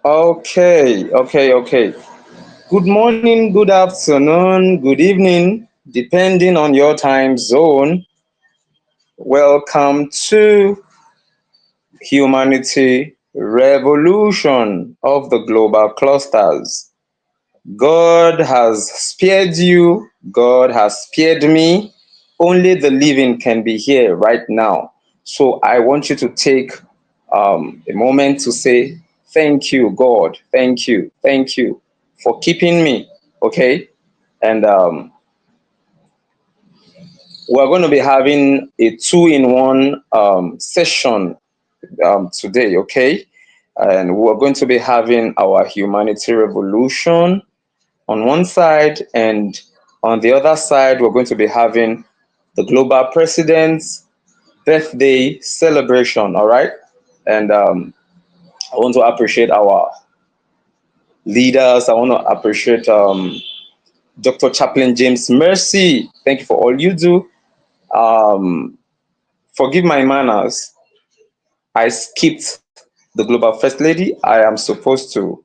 Okay. Good morning, good afternoon, good evening, depending on your time zone. Welcome to Humanity Revolution of the Global Clusters. God has spared you, God has spared me. Only the living can be here right now. So I want you to take a moment to say, thank you, God. Thank you for keeping me. Okay. And we're going to be having a two-in-one session today. Okay. And we're going to be having our humanity revolution on one side, and on the other side, we're going to be having the global president's birthday celebration. All right. And I want to appreciate our leaders. I want to appreciate Dr. Chaplain James Mercy. Thank you for all you do. Um, Forgive my manners. I skipped the global first lady. I am supposed to,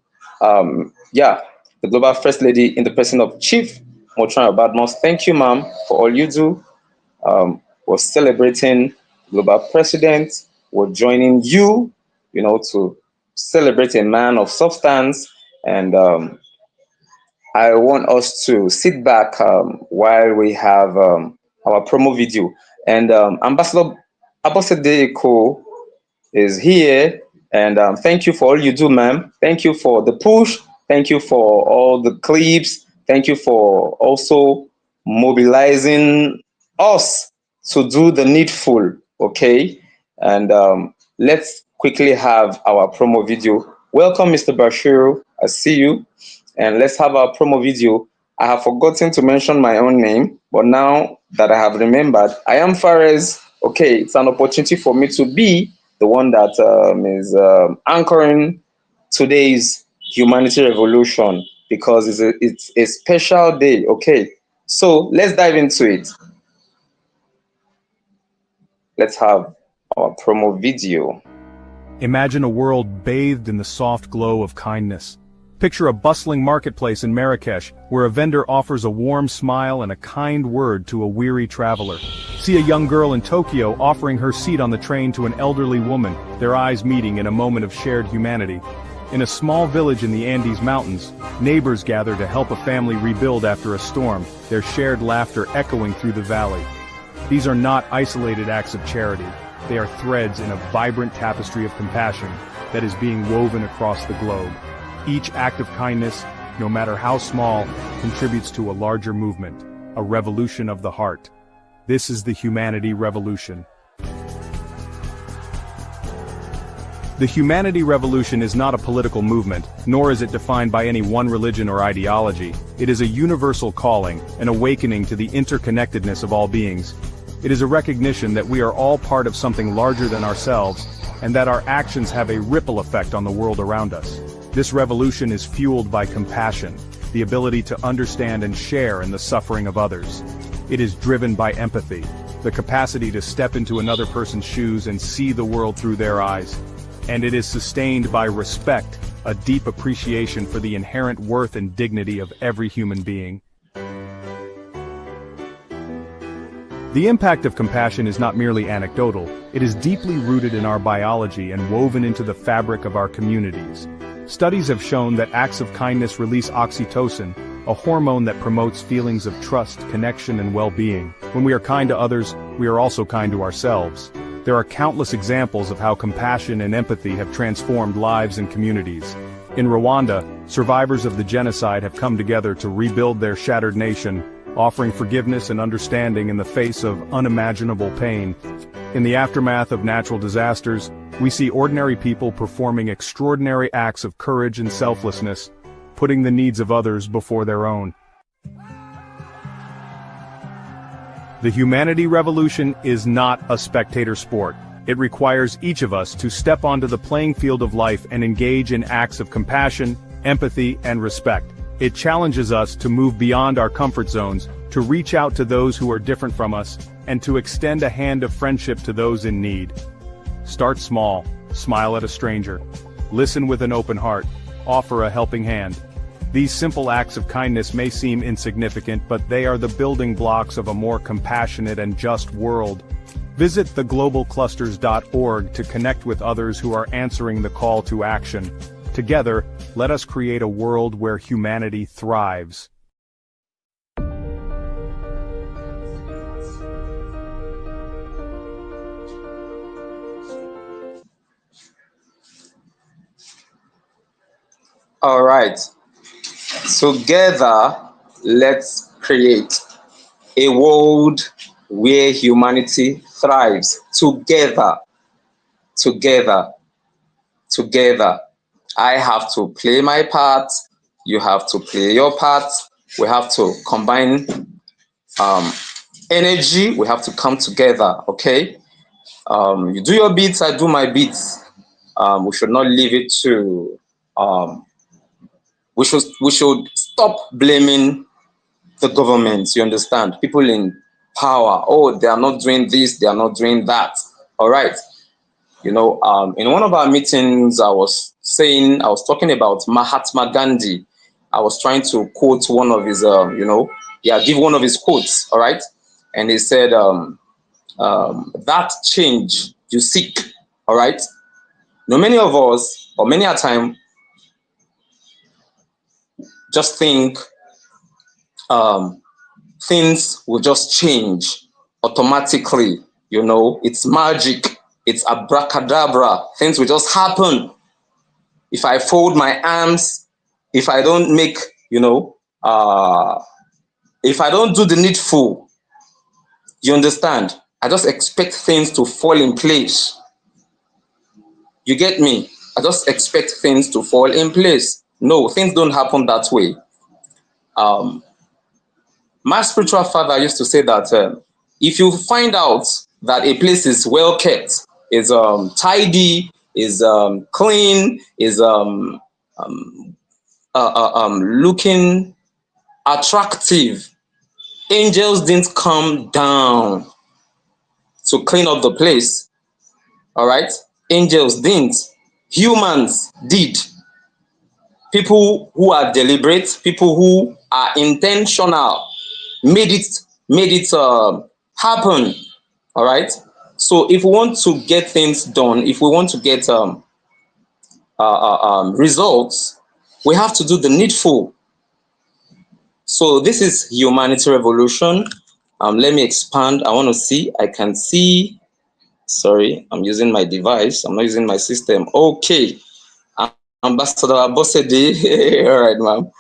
yeah, the global first lady in the person of Chief Motran Badmos. Thank you, ma'am, for all you do. We're celebrating global president. We're joining you, to celebrate a man of substance. And I want us to sit back while we have our promo video. And Ambassador Abosede Eko is here. And thank you for all you do, ma'am. Thank you for the push. Thank you for all the clips. Thank you for also mobilizing us to do the needful. Okay. And let's quickly have our promo video. Welcome, Mr. Bashiru. I see you. And let's have our promo video. I have forgotten to mention my own name, but now that I have remembered, I am Fares. Okay, it's an opportunity for me to be the one that is anchoring today's humanity revolution, because it's a special day. Okay, so let's dive into it. Let's have our promo video. Imagine a world bathed in the soft glow of kindness. Picture a bustling marketplace in Marrakesh, where a vendor offers a warm smile and a kind word to a weary traveler. See a young girl in Tokyo offering her seat on the train to an elderly woman, their eyes meeting in a moment of shared humanity. In a small village in the Andes Mountains, neighbors gather to help a family rebuild after a storm, their shared laughter echoing through the valley. These are not isolated acts of charity. They are threads in a vibrant tapestry of compassion that is being woven across the globe. Each act of kindness, no matter how small, contributes to a larger movement, a revolution of the heart. This is the humanity revolution. The humanity revolution is not a political movement, nor is it defined by any one religion or ideology. It is a universal calling, an awakening to the interconnectedness of all beings. It is a recognition that we are all part of something larger than ourselves, and that our actions have a ripple effect on the world around us. This revolution is fueled by compassion, the ability to understand and share in the suffering of others. It is driven by empathy, the capacity to step into another person's shoes and see the world through their eyes. And it is sustained by respect, a deep appreciation for the inherent worth and dignity of every human being. The impact of compassion is not merely anecdotal, it is deeply rooted in our biology and woven into the fabric of our communities. Studies have shown that acts of kindness release oxytocin, a hormone that promotes feelings of trust, connection, and well-being. When we are kind to others, we are also kind to ourselves. There are countless examples of how compassion and empathy have transformed lives and communities. In Rwanda, survivors of the genocide have come together to rebuild their shattered nation, offering forgiveness and understanding in the face of unimaginable pain. In the aftermath of natural disasters, we see ordinary people performing extraordinary acts of courage and selflessness, putting the needs of others before their own. The humanity revolution is not a spectator sport. It requires each of us to step onto the playing field of life and engage in acts of compassion, empathy, and respect. It challenges us to move beyond our comfort zones, to reach out to those who are different from us, and to extend a hand of friendship to those in need. Start small, smile at a stranger, Listen with an open heart. Offer a helping hand. These simple acts of kindness may seem insignificant, but they are the building blocks of a more compassionate and just world. Visit theglobalclusters.org to connect with others who are answering the call to action. Together, let us create a world where humanity thrives. All right. Together, let's create a world where humanity thrives. Together, together, together. I have to play my part. You have to play your part. We have to combine energy. We have to come together. Okay. You do your bits. I do my bits. We should not leave it to. We should stop blaming the government. You understand? People in power. Oh, they are not doing this. They are not doing that. All right. In one of our meetings, I was talking about Mahatma Gandhi. I was trying to quote one of his, give one of his quotes. All right. And he said, that change you seek. All right. Many of us, or many a time, just think things will just change automatically. It's magic. It's abracadabra. Things will just happen. If I fold my arms, if I don't make, if I don't do the needful, you understand? I just expect things to fall in place. You get me? I just expect things to fall in place. No, things don't happen that way. My spiritual father used to say that if you find out that a place is well kept, is tidy, is clean, is looking attractive, angels didn't come down to clean up the place. All right? Angels didn't. Humans did. People who are deliberate, people who are intentional, made it happen. All right. So if we want to get things done, if we want to get results, we have to do the needful. So this is humanity revolution. Let me expand. I want to see. I can see. Sorry, I'm using my device. I'm not using my system. Okay. Ambassador Abosede. All right, ma'am.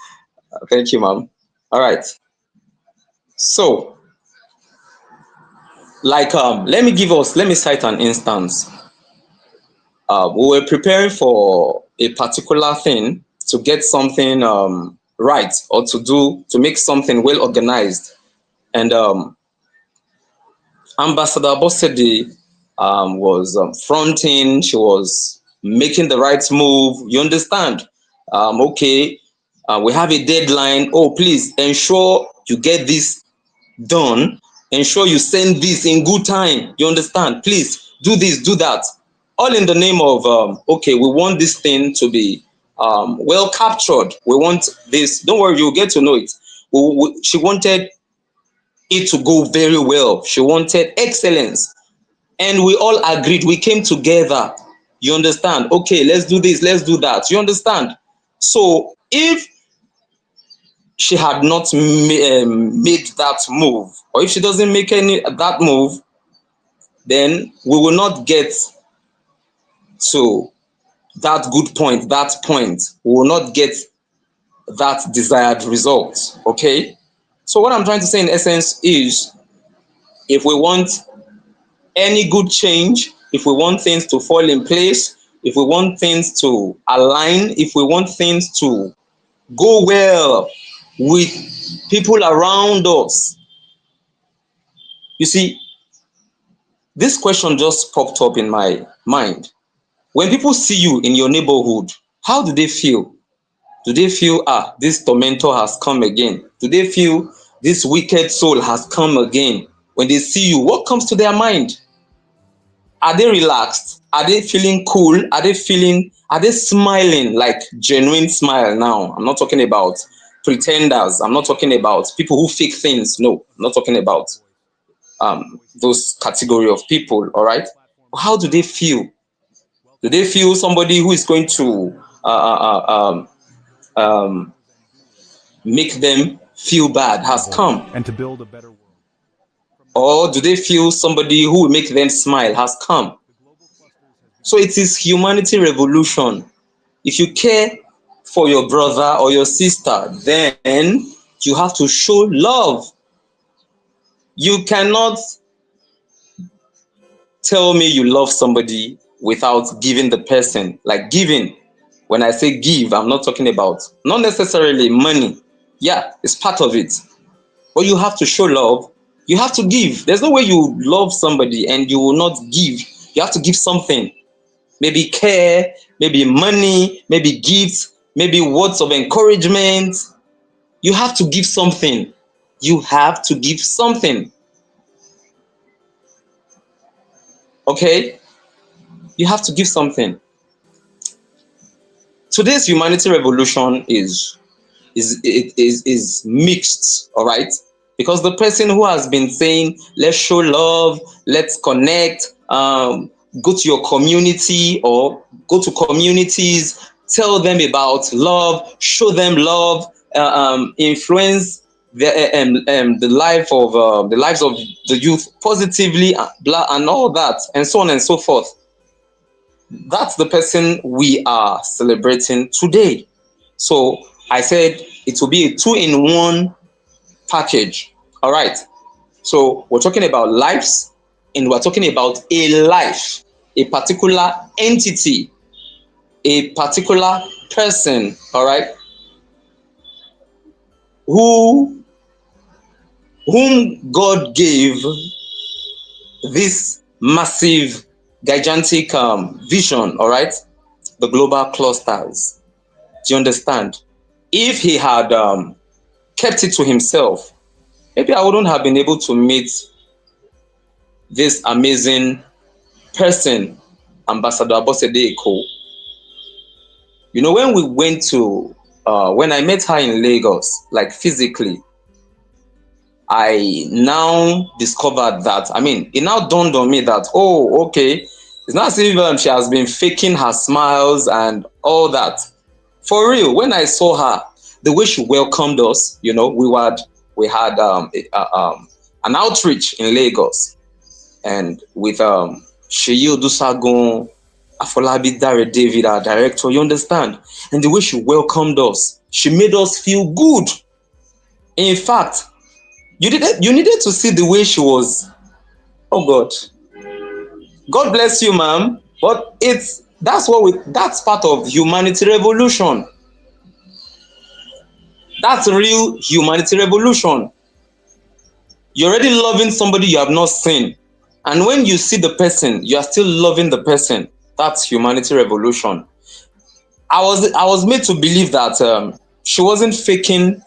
Thank you, ma'am. All right. So, let me cite an instance. We were preparing for a particular thing to get something right, or to make something well organized. And Ambassador Abosede was fronting. She was making the right move. You understand? Okay, we have a deadline. Oh, please ensure you get this done. Ensure you send this in good time. You understand? Please do this, do that. All in the name of, okay, we want this thing to be well captured. We want this. Don't worry, you'll get to know it. She wanted it to go very well. She wanted excellence. And we all agreed. We came together. You understand? Okay, let's do this, let's do that. You understand? So if she had not made that move, or if she doesn't make that move, then we will not get to that good point, that point. We will not get that desired result. Okay? So what I'm trying to say in essence is, if we want any good change, if we want things to fall in place, if we want things to align, if we want things to go well with people around us. You see, this question just popped up in my mind. When people see you in your neighborhood, how do they feel? Do they feel, this tormentor has come again? Do they feel this wicked soul has come again? When they see you, what comes to their mind? Are they relaxed? Are they feeling cool? Are Are they smiling like genuine smile now? I'm not talking about pretenders. I'm not talking about people who fake things. No, I'm not talking about those category of people. All right. How do they feel? Do they feel somebody who is going to um, make them feel bad has come? and to build a better world. Or do they feel somebody who will make them smile has come? So it is humanity revolution. If you care for your brother or your sister, then you have to show love. You cannot tell me you love somebody without giving the person. Like giving, when I say give, I'm not talking about not necessarily money. Yeah, it's part of it. But you have to show love. You have to give. There's no way you love somebody and you will not give. You have to give something. Maybe care, maybe money, maybe gifts, maybe words of encouragement. You have to give something. You have to give something. Okay? You have to give something. Today's humanity revolution is mixed, all right? Because the person who has been saying, let's show love, let's connect, go to your community or go to communities, tell them about love, show them love, influence the the lives of the youth positively, blah, and all that, and so on and so forth. That's the person we are celebrating today. So I said it will be a two-in-one package. All right. So we're talking about lives and we're talking about a life, a particular entity, a particular person. All right. Whom God gave this massive, gigantic vision. All right. The global clusters. Do you understand? If he had kept it to himself, maybe I wouldn't have been able to meet this amazing person, Ambassador Abosede Eko. You know, when we went to, when I met her in Lagos, like physically, I now discovered that, I mean, it now dawned on me that, oh, okay, it's not as if she has been faking her smiles and all that. For real, when I saw her, the way she welcomed us, you know, we had an outreach in Lagos, and with Sheyi Odusagun, Afolabi Dare David, our director, you understand? And the way she welcomed us, she made us feel good. In fact, you needed to see the way she was. Oh God, God bless you, ma'am. But that's part of humanity revolution. That's real humanity revolution. You're already loving somebody you have not seen. And when you see the person, you are still loving the person. That's humanity revolution. I was made to believe that she wasn't faking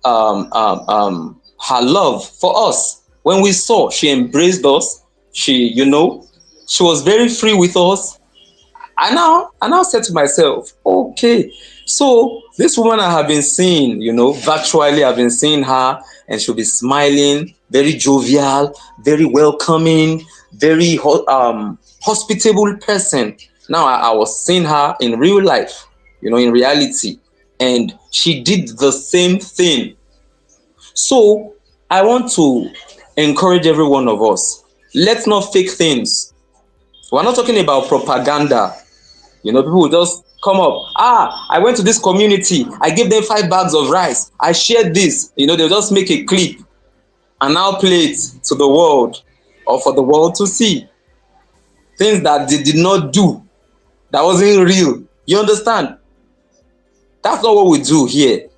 her love for us. When we saw, she embraced us. She was very free with us. I now said to myself, okay, so this woman I have been seeing, virtually I've been seeing her, and she'll be smiling, very jovial, very welcoming, very hospitable person. Now I was seeing her in real life, in reality, and she did the same thing. So I want to encourage every one of us. Let's not fake things. We're not talking about propaganda. People will just come up. I went to this community. I gave them 5 bags of rice. I shared this. They'll just make a clip and now play it to the world or for the world to see. Things that they did not do, that wasn't real. You understand? That's not what we do here.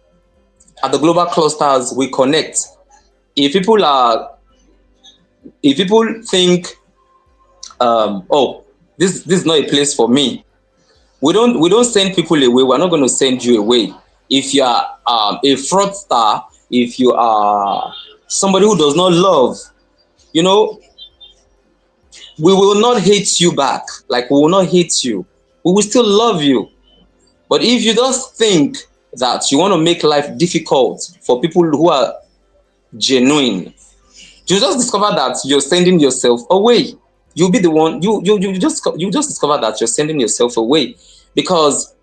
At the Global Clusters, we connect. If people think, this is not a place for me, we don't send people away. We're not going to send you away. If you are a fraudster, if you are somebody who does not love, we will not hate you back. Like, we will not hate you. We will still love you. But if you just think that you want to make life difficult for people who are genuine, you just discover that you're sending yourself away. You'll be the one, you just discover that you're sending yourself away, because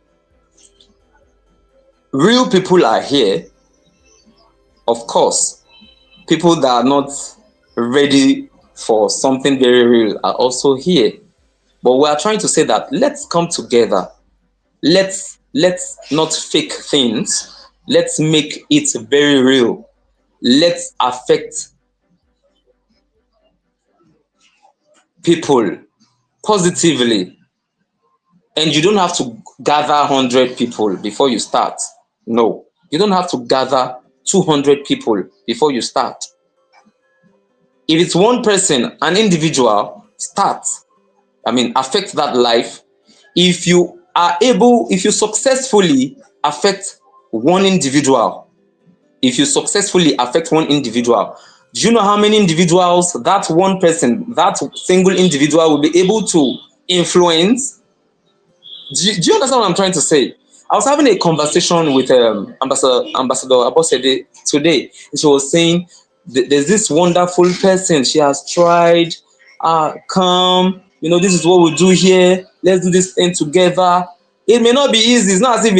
real people are here. Of course, people that are not ready for something very real are also here. But we are trying to say that let's come together. Let's not fake things. Let's make it very real. Let's affect people positively. And you don't have to gather 100 people before you start. No, you don't have to gather 200 people before you start. If it's one person, an individual, start. Affect that life. If you successfully affect one individual, do you know how many individuals that one person, that single individual will be able to influence? Do you understand what I'm trying to say? I was having a conversation with Ambassador Abosede today, and she was saying there's this wonderful person. She has tried, come, this is what we do here. Let's do this thing together. It may not be easy. It's not as if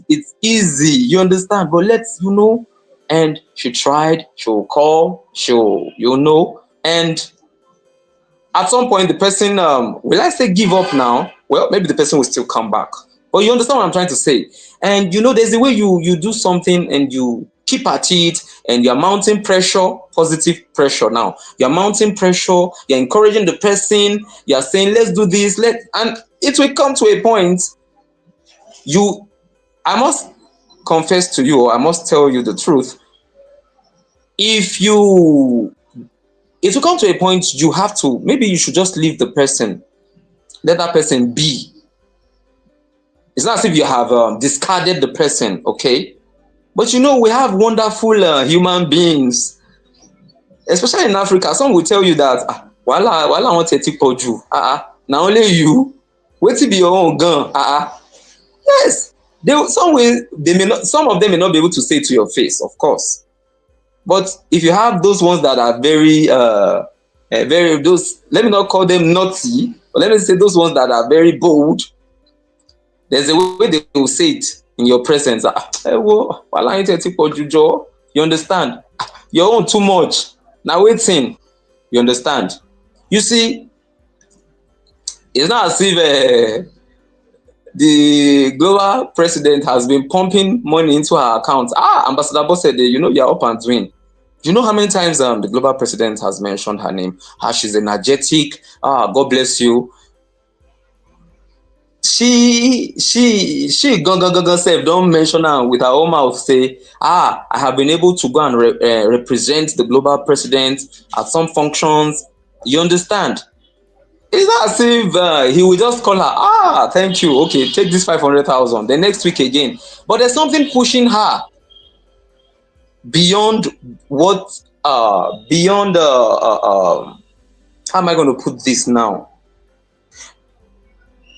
it's easy. You understand? But let's, and she tried. She'll call. And at some point, the person, will I say give up now? Well, maybe the person will still come back. But you understand what I'm trying to say? And there's a way you do something and you keep at it, and you're mounting pressure, positive pressure now. You're mounting pressure, you're encouraging the person, you're saying, let's do this, and it will come to a point, I must confess to you, or I must tell you the truth. It will come to a point you have to, maybe you should just leave the person, let that person be. It's not as if you have discarded the person, okay? But we have wonderful human beings, especially in Africa. Some will tell you that, wala want to take you. Now only you. Wait to be your own gun. Yes. Some of them may not be able to say it to your face, of course. But if you have those ones that are very, let me not call them naughty, but let me say those ones that are very bold, there's a way they will say it in your presence. You understand? Your own too much. Now waiting. You understand? You see, it's not as if the global president has been pumping money into her account. Ambassador Boss said, you're up and doing. Do you know how many times the global president has mentioned her name? She's energetic. God bless you. She don't mention her with her own mouth. Say, I have been able to go and represent the global president at some functions. You understand? It's not as if he will just call her. Thank you. Okay, take this 500,000. The next week again. But there's something pushing her beyond what. Beyond. How am I going to put this now?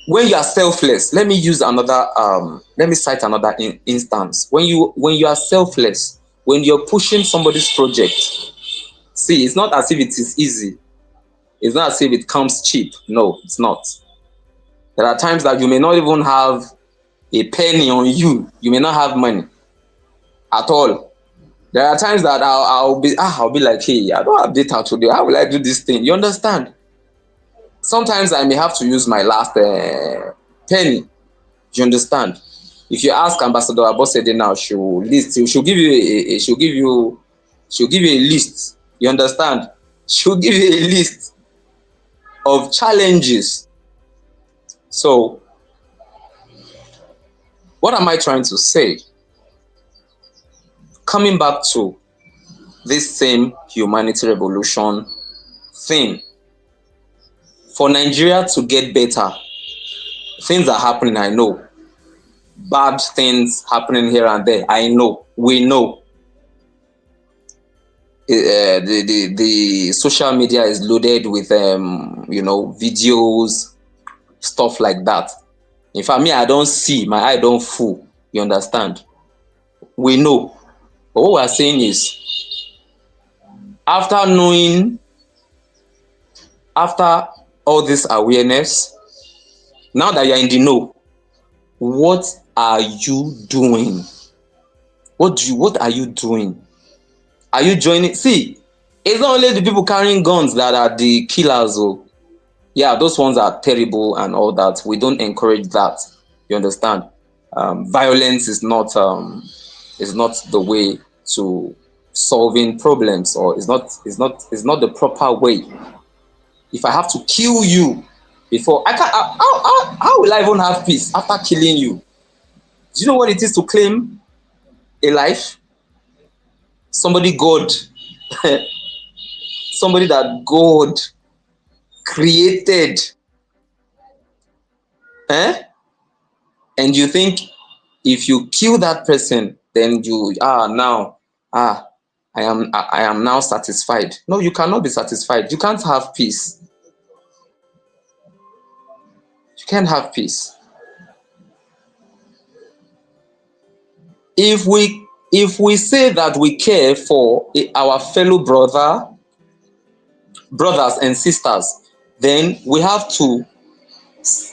When you are selfless, let me cite another instance. When you are selfless, when you're pushing somebody's project, see, it's not as if it is easy. It's not as if it comes cheap. No, it's not. There are times that you may not even have a penny on you. You may not have money at all. There are times that I'll be like, hey, I don't have data today. How will I do this thing? You understand? Sometimes I may have to use my last penny. You understand? If you ask Ambassador Abosede now, she'll give you a list. You understand? She'll give you a list of challenges. So, what am I trying to say? Coming back to this same humanity revolution thing. For Nigeria to get better, things are happening, I know. Bad things happening here and there, I know. We know. The social media is loaded with videos, stuff like that. In fact, me, I don't see, my eye don't full. You understand? We know. But what we're saying is, after knowing, after all this awareness, now that you're in the know, what are you doing? What are you doing? Are you joining? See, it's not only the people carrying guns that are the killers. Oh, yeah, those ones are terrible and all that. We don't encourage that. You understand? Violence is not the way to solving problems, or is not the proper way. If I have to kill you before I can, how will I even have peace after killing you? Do you know what it is to claim a life? Somebody God, somebody that God created, and you think if you kill that person, then you now I am now satisfied. No, you cannot be satisfied. You can't have peace. You can't have peace. If we say that we care for our fellow brothers and sisters, then we have to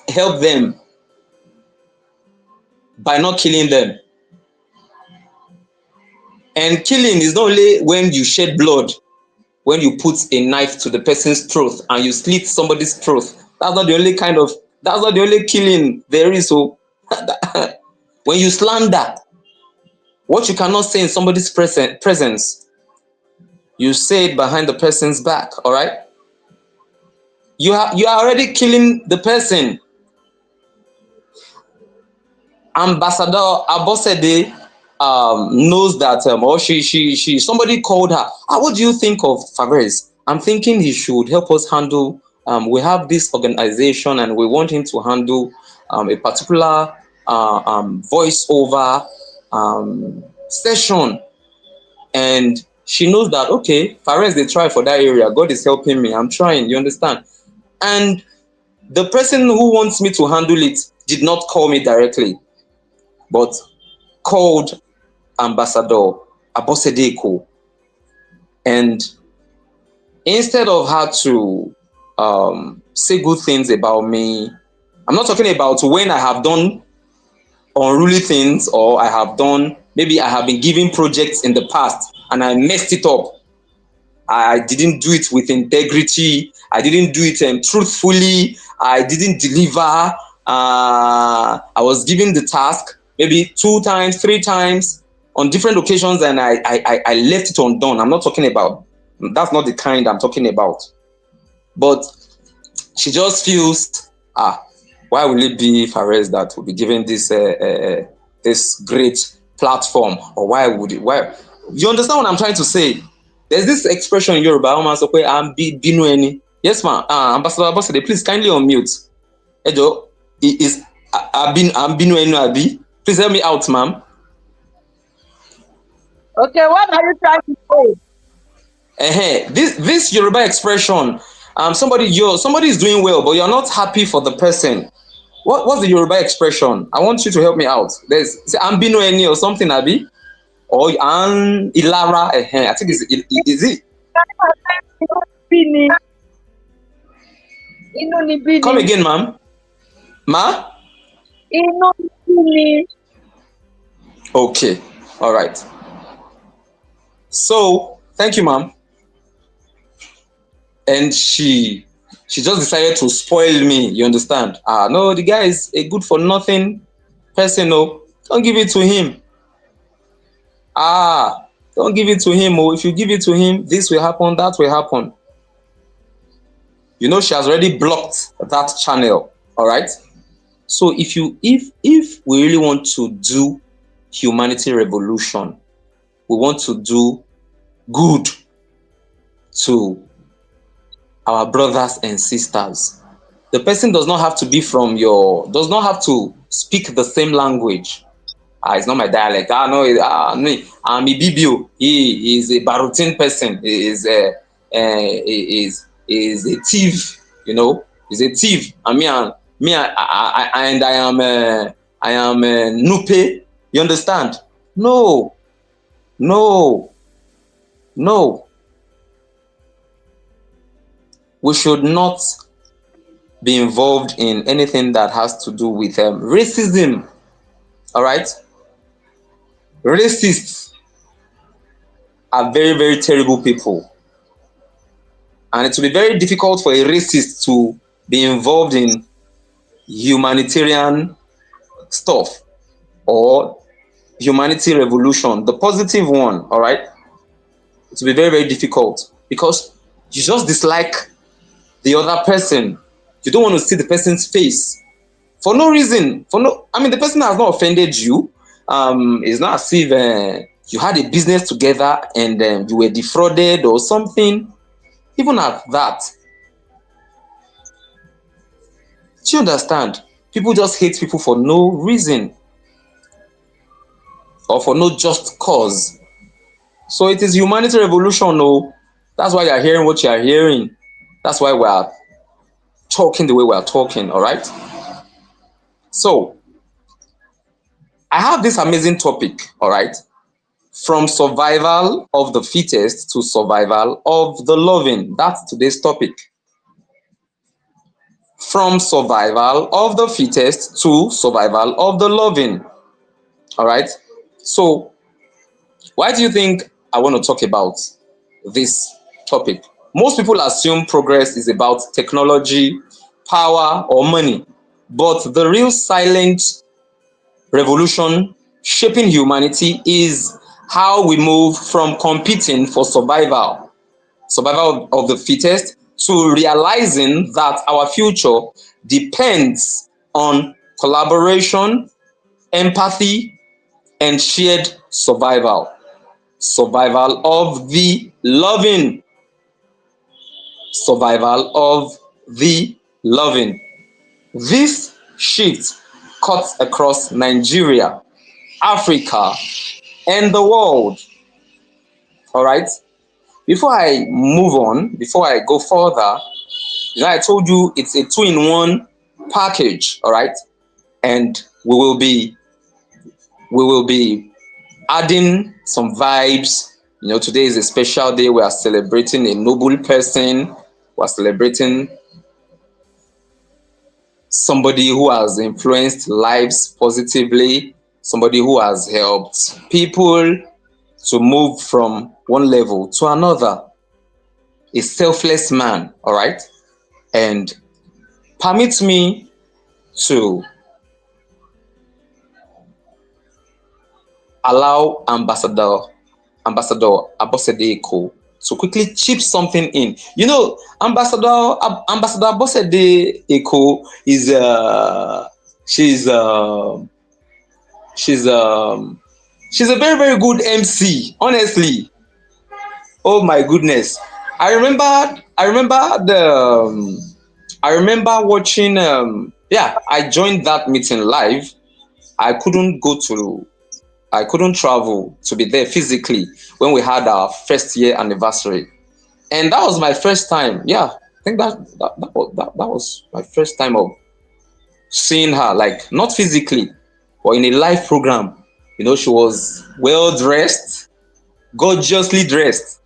help them by not killing them. And killing is not only when you shed blood, when you put a knife to the person's throat and you slit somebody's throat. That's not the only killing there is. So when you slander, what you cannot say in somebody's presence, you say it behind the person's back. All right, you are already killing the person. Ambassador Abosede knows that, or she somebody called her. What do you think of Fabrice? I'm thinking he should help us handle. We have this organization and we want him to handle a particular voiceover session. And she knows that, okay, Fabrice, they try for that area. God is helping me. I'm trying. You understand? And the person who wants me to handle it did not call me directly, but called Ambassador Abosedeko. And instead of her to say good things about me, I'm not talking about when I have done unruly things, or maybe I have been given projects in the past and I messed it up. I didn't do it with integrity. I didn't do it truthfully. I didn't deliver. I was given the task maybe 2 times, 3 times on different occasions, and I left it undone. I'm not talking about, that's not the kind I'm talking about. But she just feels, why will it be Fares that will be given this this great platform? Or why? You understand what I'm trying to say? There's this expression in Yoruba, yes, ma'am. Ambassador Abosede, please kindly unmute. Edo, is Ambinu Abi? Please help me out, ma'am. Okay, what are you trying to say? This Yoruba expression, somebody is doing well, but you're not happy for the person. What's the Yoruba expression? I want you to help me out. There's Ambinu Eni or something, Abi? Or Ilara, I think is it? Come again, ma'am. Ma? Okay, all right. So, thank you, ma'am. And she just decided to spoil me, you understand? No, the guy is a good for nothing person, no. Don't give it to him. Don't give it to him, or if you give it to him, this will happen, that will happen. You know, she has already blocked that channel, all right? So if we really want to do humanity revolution, we want to do good to our brothers and sisters. The person does not have to be does not have to speak the same language. It's not my dialect. No, I'm a Bibio. He is a Barutin person. He is a thief, you know. He's a thief. And me Me, and I am Nupe. You understand? No, no, no. We should not be involved in anything that has to do with racism. All right? Racists are very, very terrible people. And it will be very difficult for a racist to be involved in humanitarian stuff or humanity revolution, the positive one, all right? It will be very, very difficult because you just dislike the other person. You don't want to see the person's face for no reason. I mean, the person has not offended you. It's not as if you had a business together and you were defrauded or something. Even at that, do you understand? People just hate people for no reason or for no just cause. So it is humanity revolution, no. That's why you're hearing what you're hearing. That's why we are talking the way we are talking, all right? So I have this amazing topic, all right? From survival of the fittest to survival of the loving. That's today's topic. From survival of the fittest to survival of the loving. All right. So, why do you think I want to talk about this topic? Most people assume progress is about technology, power, or money. But the real silent revolution shaping humanity is how we move from competing for survival of the fittest, to realizing that our future depends on collaboration, empathy, and shared survival. Survival of the loving. Survival of the loving. This shift cuts across Nigeria, Africa, and the world. All right? Before I move on, before I go further, I told you it's a two-in-one package, all right? And we will be adding some vibes. Today is a special day. We are celebrating a noble person. We are celebrating somebody who has influenced lives positively, somebody who has helped people to move from one level to another. A selfless man, all right? And permit me to allow Ambassador Abosede Eko to quickly chip something in. Ambassador Abosede Eko is she's a very, very good MC, honestly. Oh my goodness. I remember watching I joined that meeting live. I couldn't travel to be there physically when we had our first year anniversary. And that was my first time. Yeah, I think that was my first time of seeing her, like not physically, but in a live program. She was well dressed, gorgeously dressed,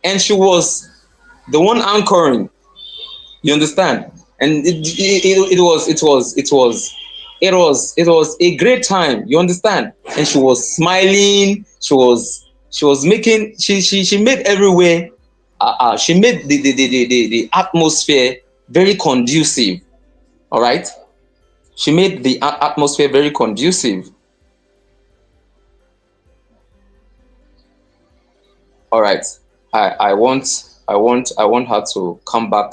and she was the one anchoring. You understand? And it was a great time. You understand? And she was smiling. She made everywhere. She made the atmosphere very conducive. All right. She made the atmosphere very conducive. All right. I want her to come back.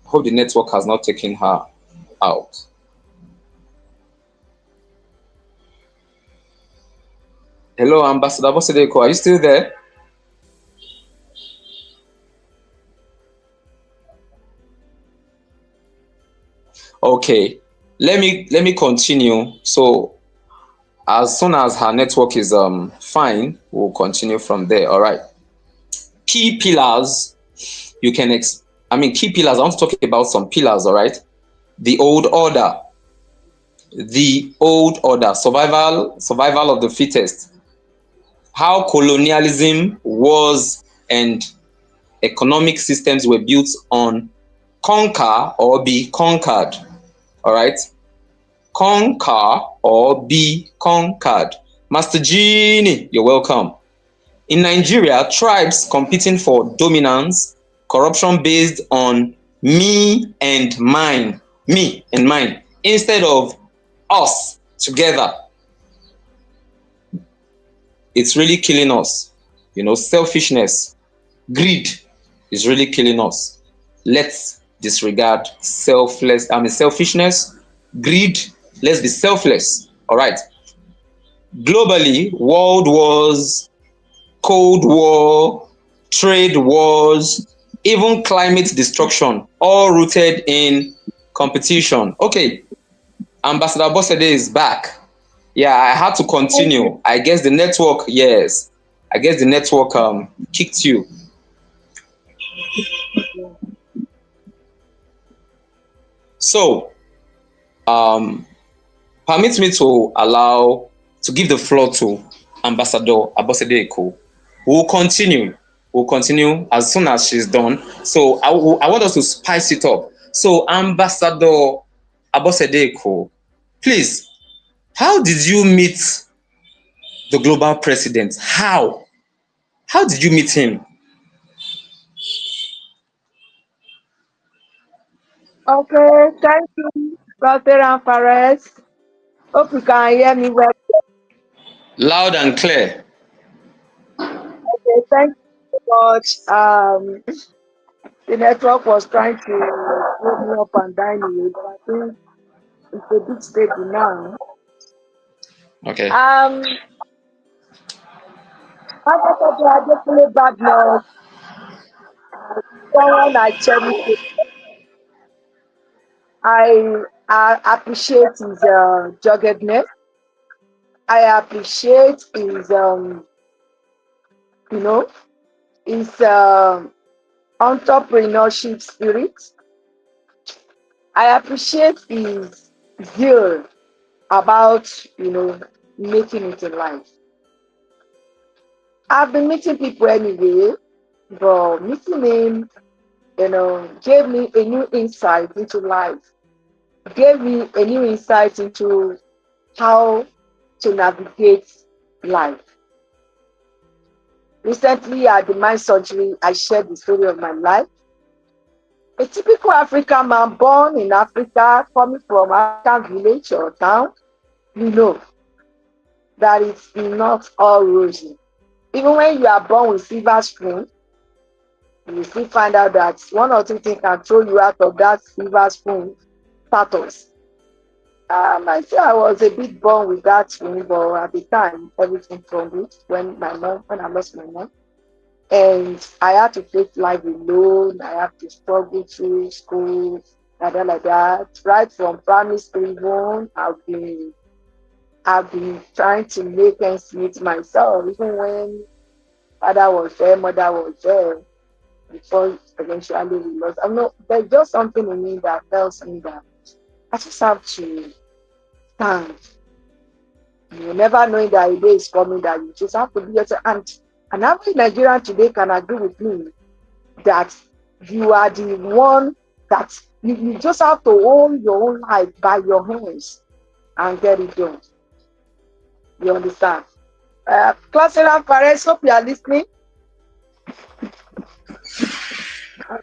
Hope the network has not taken her out. Hello, Ambassador Abosede Eko, are you still there? Okay, let me continue. So as soon as her network is fine, we'll continue from there. All right. Key pillars you can I mean, key pillars. I want to talk about some pillars, all right? The old order. The old order. Survival of the fittest. How colonialism was and economic systems were built on conquer or be conquered. All right? Conquer or be conquered. Master Genie, you're welcome. In Nigeria, tribes competing for dominance, corruption based on me and mine, instead of us together. It's really killing us. You know, selfishness, greed is really killing us. Let's disregard selfishness, greed. Let's be selfless. All right. Globally, world wars, Cold War, trade wars, even climate destruction, all rooted in competition. Okay, Ambassador Bosede is back. Yeah, I had to continue. I guess the network, yes. I guess the network kicked you. So, permit me to give the floor to Ambassador Abosede Eko. We'll continue as soon as she's done. So I want us to spice it up. So Ambassador Abosede Eko, please, how did you meet the global president? How did you meet him? Okay, thank you, Brother Fares. Hope you can hear me well. Loud and clear. Okay, thank you so much. The network was trying to put me up and down here, but I think it's a bit stable now. Okay. I just play bad luck. Someone I cherish. I appreciate his doggedness. I appreciate his you know his entrepreneurship spirit. I appreciate his zeal about making it in life. I've been meeting people anyway, but meeting him, gave me a new insight into life. Gave me a new insight into how to navigate life. Recently, at the mind surgery, I shared the story of my life. A typical African man born in Africa, coming from African village or town, you know that it's not all rosy. Even when you are born with silver spoon, you still find out that one or two things can throw you out of that silver spoon status. Myself, I was a bit born with that spoon, but at the time, everything crumbled when I lost my mom. And I had to take life alone. I had to struggle through school, like that. Right from primary school even, I've been trying to make ends meet myself, even when father was there, mother was there, before eventually we lost. I'm not, there's just something in me that tells me that I just have to stand. You never know that a day is coming that you just have to be yourself. And every Nigerian today can agree with me that you are the one that you just have to own your own life by your hands and get it done. You understand? Classroom parents, hope you are listening.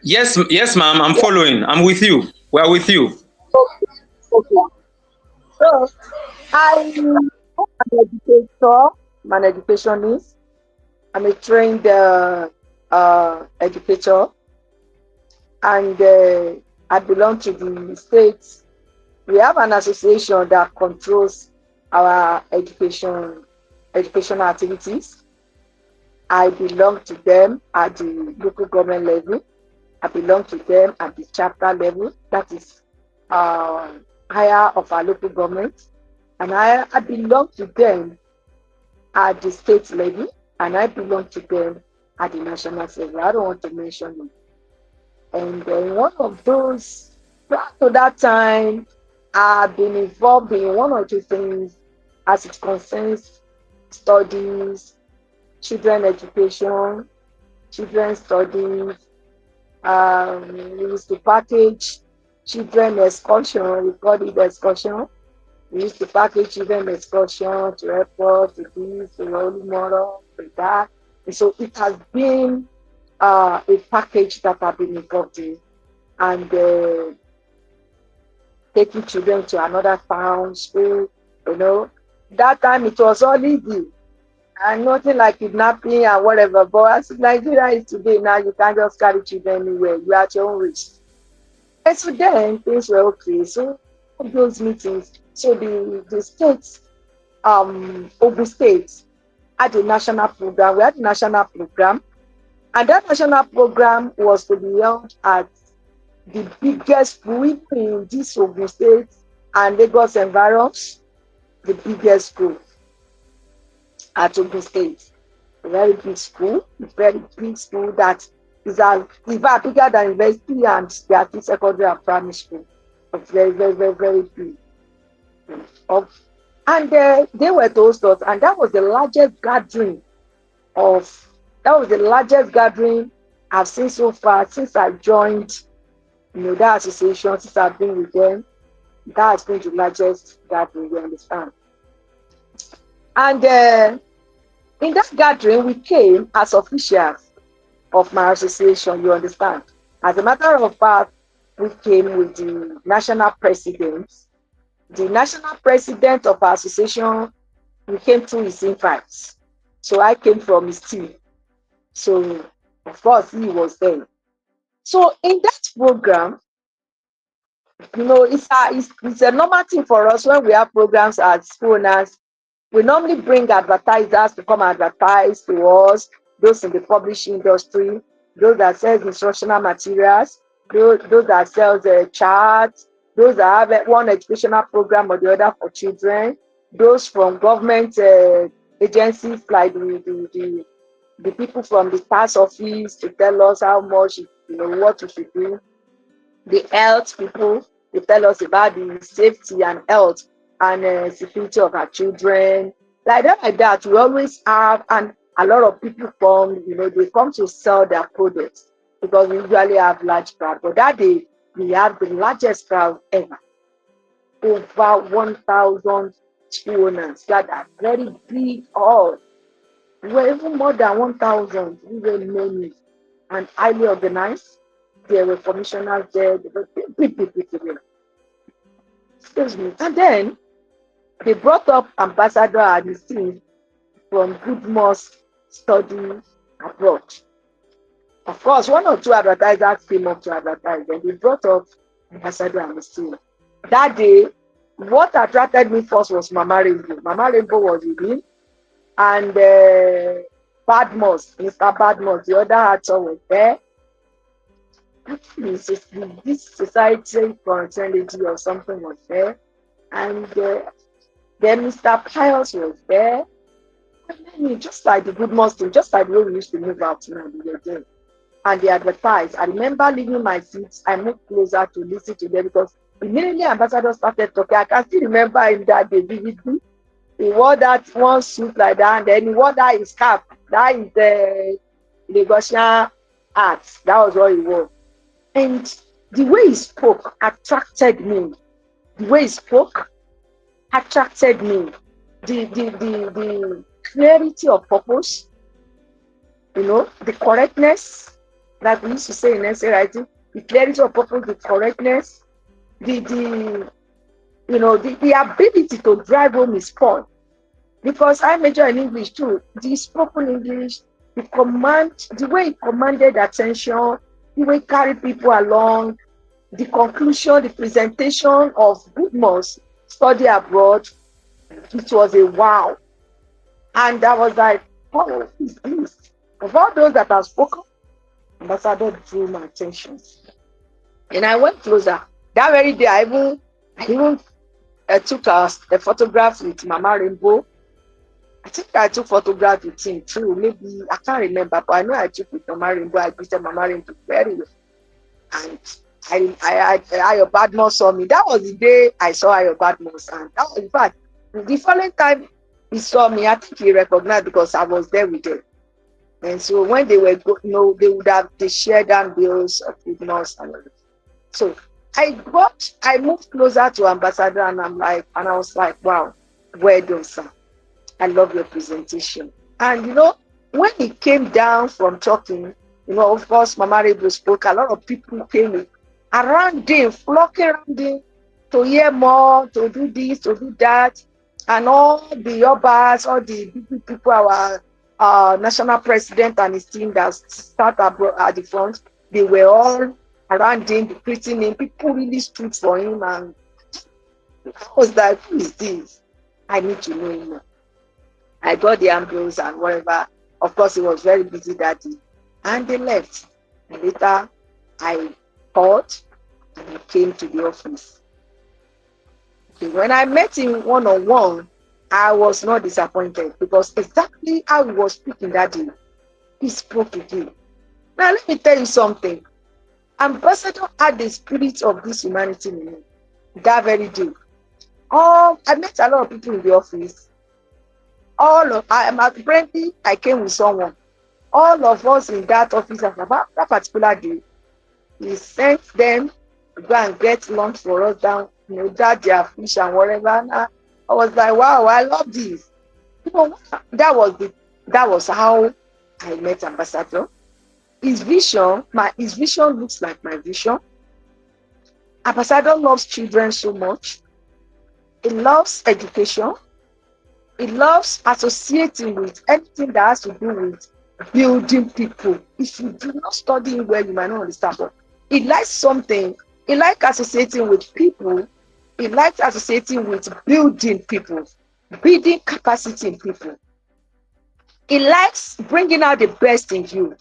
Yes, ma'am. I'm following. I'm with you. We're with you. Okay. So I'm an educator, I'm an educationist. I'm a trained educator, and I belong to the state. We have an association that controls our educational activities. I belong to them at the local government level. I belong to them at the chapter level. That is higher of our local government. And I belong to them at the state level, and I belong to them at the national level. I don't want to mention them. And one of those, prior to that time, I've been involved in one or two things as it concerns studies, children education, children studies. We used to package children excursion, we call it excursion. We used to package children excursion to airport, to this, to Holy Moro, to that. And so it has been a package that I've been involved in. And taking children to another town, school, you know. That time it was all easy and nothing like kidnapping and whatever. But as Nigeria is today now, you can't just carry children anywhere. You are at your own risk. And so then things were okay. So those meetings, so the states, Ogun State had a national program. We had a national program, and that national program was to be held at the biggest school in this Ogun State and Lagos environs, the biggest school at Ogun State. A very big school that is in fact bigger than university and their two secondary and primary school. Very, very, very, very big. Of, and they were those us, and that was the largest gathering of I've seen so far since I joined, that association, since I've been with them. That has been the largest gathering, you understand. And in that gathering, we came as officials of my association, you understand. As a matter of fact, we came with the national president. The national president of our association, we came through his invites. So I came from his team. So, of course, he was there. So in that program, it's a normal thing for us when we have programs as owners. We normally bring advertisers to come advertise to us, those in the publishing industry, those that sell instructional materials, those that sell charts, those that have one educational program or the other for children, those from government agencies like the people from the tax office to tell us how much, what we should do. The health people, they tell us about the safety and health and security of our children. Like that, we always have, and a lot of people come, they come to sell their products because we usually have large crowd. But that day, we have the largest crowd ever. Over 1,000 school owners that are very big hall. We were even more than 1,000. We were many and highly organized. There were commissioners there. They were big people. Excuse me. And then they brought up Ambassador and his team from Goodmost Study Abroad. Of course, one or two advertisers came up to advertise, and they brought up Ambassador and his team. That day, what attracted me first was Mama Rainbow. Mama Rainbow was with him, and Badmus, Mr. Badmus, the other actor was there. This society fraternity or something was there, and then Mr. Pius was there. And just like the good Muslim, just like the way we used to move out now, they were there. And they advertised. I remember leaving my seat, I moved closer to listen to them because immediately Ambassador started talking. I can still remember him that day vividly. He wore that one suit like that, and then he wore that his cap. That is the Lagosian art. That was what he wore. And the way he spoke attracted me. The way he spoke attracted me. The clarity of purpose, the correctness, like we used to say in essay writing, the clarity of purpose, the correctness, the ability to drive home his point. Because I major in English too. The spoken English, the way he commanded attention, the way he carried people along, the conclusion, the presentation of Goodmost Study Abroad, it was a wow. And I was like, what is this? Of all those that have spoken, Ambassador drew my attention. And I went closer. That very day, I even took a photograph with Mama Rainbow. I think I took photograph with him too. Maybe, I can't remember, but I know I took with Mama Rainbow. I greeted Mama Rainbow very well. And Ayo Badmus saw me. That was the day I saw Ayo Badmus, and that was, in fact, the following time he saw me, I think he recognized because I was there with them. And so when they were they would have they shared down bills of Badmus and all. So I moved closer to Ambassador, and I was like, wow, well done, sir. I love your presentation. And when he came down from talking, of course, Mama Rebo spoke. A lot of people came around him, flocking around him to hear more, to do this, to do that. And all the Obas, all the big people, our national president and his team that start abroad at the front, they were all around him, greeting him. People really stood for him. And I was like, who is this? I need to know him. I got the ambulance and whatever. Of course, he was very busy that day. And they left. And later, I called and I came to the office. Okay, when I met him one-on-one, I was not disappointed because exactly how he was speaking that day, he spoke again. Now, let me tell you something. Ambassador had the spirit of this humanity in him that very day. I met a lot of people in the office. Apparently, I came with someone. All of us in that office at that particular day, he sent them to go and get lunch for us down, that their fish and whatever. And I was like, wow, I love this. That was how I met Ambassador. His vision looks like my vision. Ambassador loves children so much. He loves education. He loves associating with anything that has to do with building people. If you do not study him well, you might not understand. But he likes something. He likes associating with people. He likes associating with building people, building capacity in people. He likes bringing out the best in you.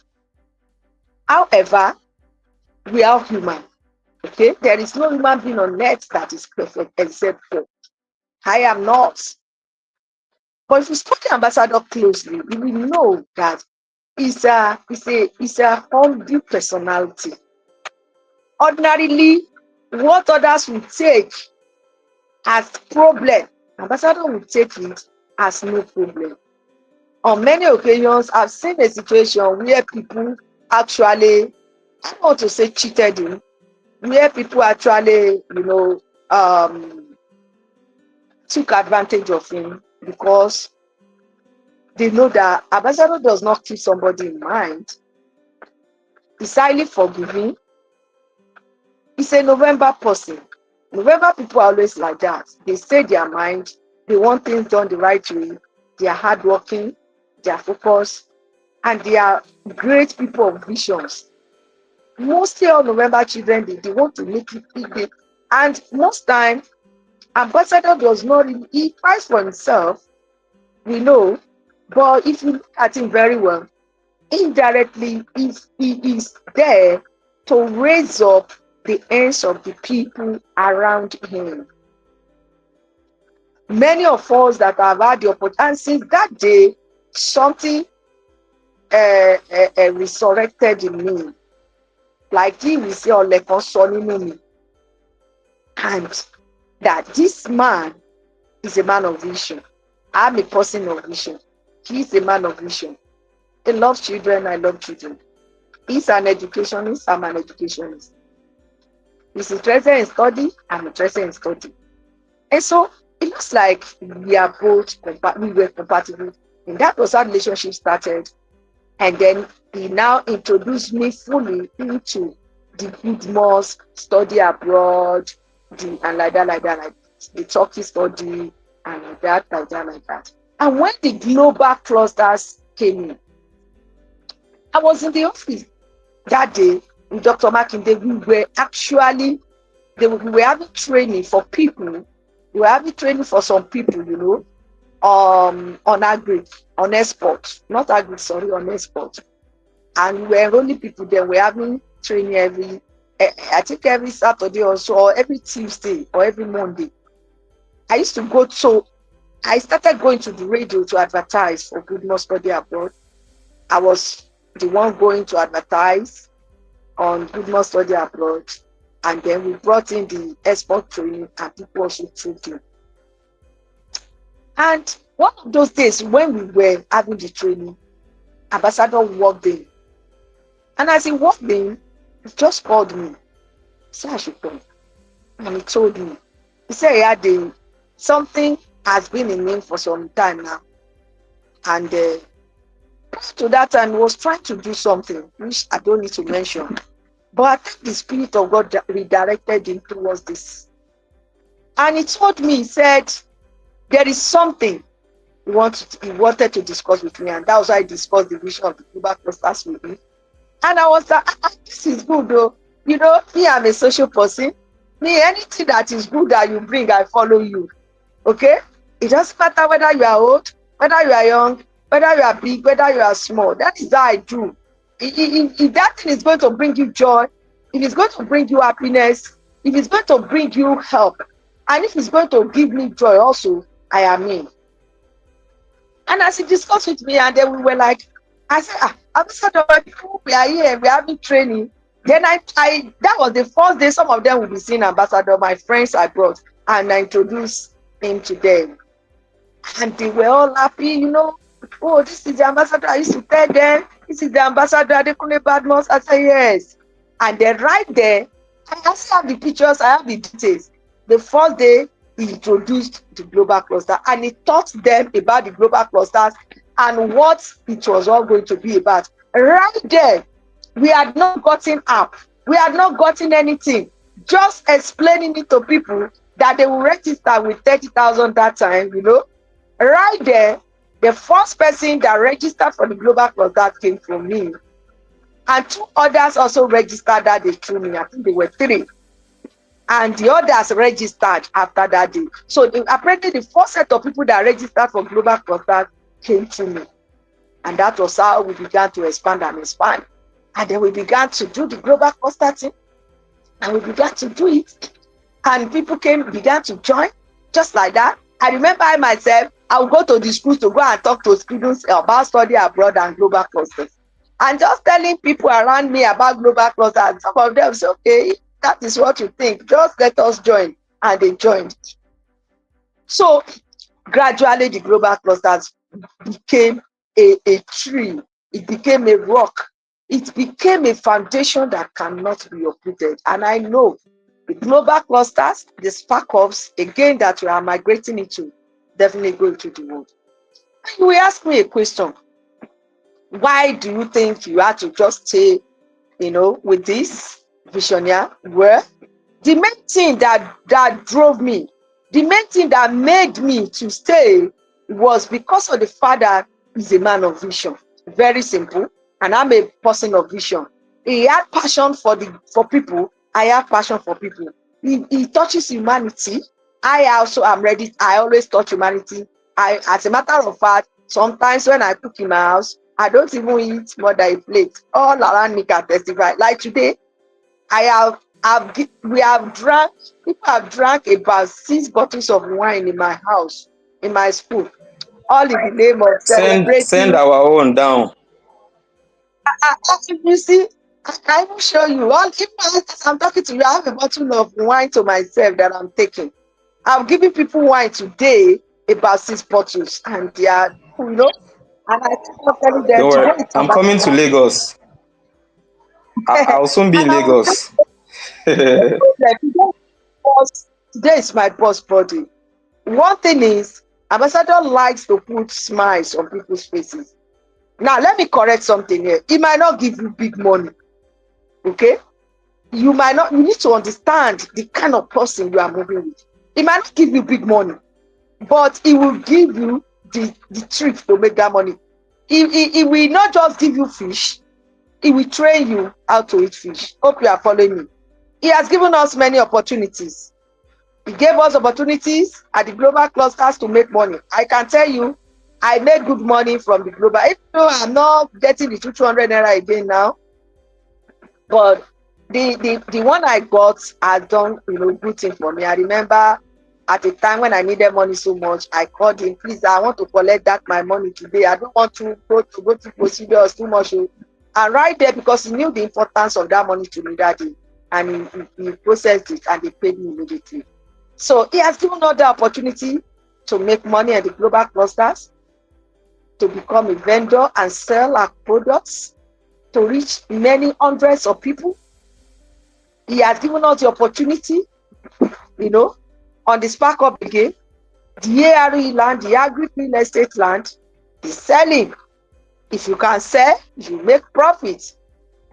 However, we are human. Okay, there is no human being on earth that is perfect except God. I am not. But if you study Ambassador closely, you will know that it's a humble personality. Ordinarily, what others will take as problem, Ambassador will take it as no problem. On many occasions, I've seen a situation where people actually, I don't want to say cheated him, where people actually, took advantage of him because they know that Ambassador does not keep somebody in mind. He's highly forgiving. He's a November person. November people are always like that. They say their mind. They want things done the right way. They are hardworking. They are focused. And they are great people of visions. Mostly all November children, they want to make it big. And most time, Ambassador does not really, he fights for himself, we know. But if you look at him very well, indirectly, if he is there to raise up the ends of the people around him. Many of us that have had the opportunity, and since that day, something resurrected in me. Like he will say, Olekon so nínú mi. And that this man is a man of vision. I'm a person of vision. He's a man of vision. He loves children, I love children. He's an educationist, I'm an educationist. He's interested in study, I'm interested in study. And so it looks like we were compatible. And that was how relationship started. And then he now introduced me fully into the Goodmos study abroad, and like that, the Turkey study, and like that. And when the global clusters came in, I was in the office that day with Dr. Makinde. We were having training for people. We were having training for some people, on on export, not agri, sorry, on export. And we were enrolling people there. We're having training I think every Saturday or so, or every Tuesday or every Monday. I started going to the radio to advertise for Goodmos Study Abroad. I was the one going to advertise. on good more study abroad, and then we brought in the export training, and people also took it. And one of those days when we were having the training, Ambassador walked in, and as he walked in, he just called me. He said I should come, and he told me. He said he had something has been in him for some time now, and to that time he was trying to do something which I don't need to mention, but I think the Spirit of God redirected him towards this. And he told me, he said, there is something he wanted to discuss with me, and that was why I discussed the vision of the global clusters with me. And I was like, this is good though. You know, me, I'm a social person. Me, anything that is good that you bring, I follow you. Okay? It doesn't matter whether you are old, whether you are young, whether you are big, whether you are small. That is how I do. If that thing is going to bring you joy, if it's going to bring you happiness, if it's going to bring you help, and if it's going to give me joy also, I am in. And as he discussed with me, and then we were like, I said, Ambassador, we are here, we are having training. Then I that was the first day some of them will be seeing Ambassador, my friends I brought, and I introduced him to them. And they were all happy, you know. Oh, this is the ambassador. I used to tell them, this is the ambassador. Adekunle Badmus. I said, yes. And then right there, I also have the pictures, I have the details. The first day, he introduced the global cluster, and he taught them about the global clusters and what it was all going to be about. Right there, we had not gotten up. We had not gotten anything. Just explaining it to people that they will register with 30,000 that time, you know. Right there, the first person that registered for the global cluster came from me. And 2 others also registered that day through me. I think they were 3. And the others registered after that day. So apparently the first set of people that registered for global cluster came to me. And that was how we began to expand and expand. And then we began to do the global cluster thing. And we began to do it. And people began to join, just like that. I remember I myself, I would go to the schools to go and talk to students about study abroad and global clusters. And just telling people around me about global clusters, and some of them say, okay, that is what you think, just let us join. And they joined. So gradually the global clusters became a tree. It became a rock. It became a foundation that cannot be uprooted. And I know the global clusters, the spark-ups, again, that we are migrating into, definitely going to the world. And you will ask me a question. Why do you think you had to just stay, you know, with this vision here? Well, the main thing that drove me, the main thing that made me to stay was because of the fact that he's a man of vision. Very simple. And I'm a person of vision. He had passion for people. I have passion for people. He touches humanity. I also am ready. I always touch humanity. As a matter of fact, sometimes when I cook in my house, I don't even eat more than a plate. All around me can testify. Like today, people have drank about 6 bottles of wine in my house, in my school, all in the name of Send celebrating. our own down. You see, I will show you. As I'm talking to you, I have a bottle of wine to myself that I'm taking. I'm giving people wine today, about 6 bottles, and they are, you know, and I keep on telling them Don't today worry, it's I'm coming to Ambassador. Lagos. I'll soon be in And I will Lagos. today is my boss body. One thing is, Ambassador likes to put smiles on people's faces. Now, let me correct something here. He might not give you big money, okay? You need to understand the kind of person you are moving with. He might not give you big money, but he will give you the trick to make that money. He will not just give you fish, he will train you how to eat fish. Hope you are following me. He has given us many opportunities. He gave us opportunities at the global clusters to make money. I can tell you, I made good money from the global, even though I'm not getting the 200 naira again now. But the one I got has done, you know, good thing for me. I remember at the time when I needed money so much, I called him, please, I want to collect that my money today. I don't want to go to procedures too much. And right there, because he knew the importance of that money to me that day, and he processed it and they paid me immediately. So he has given us the opportunity to make money at the global clusters, to become a vendor and sell our products, to reach many hundreds of people. He has given us the opportunity, on the Spark Up again, the ARE land, the agri real estate land is selling. If you can sell, you make profit.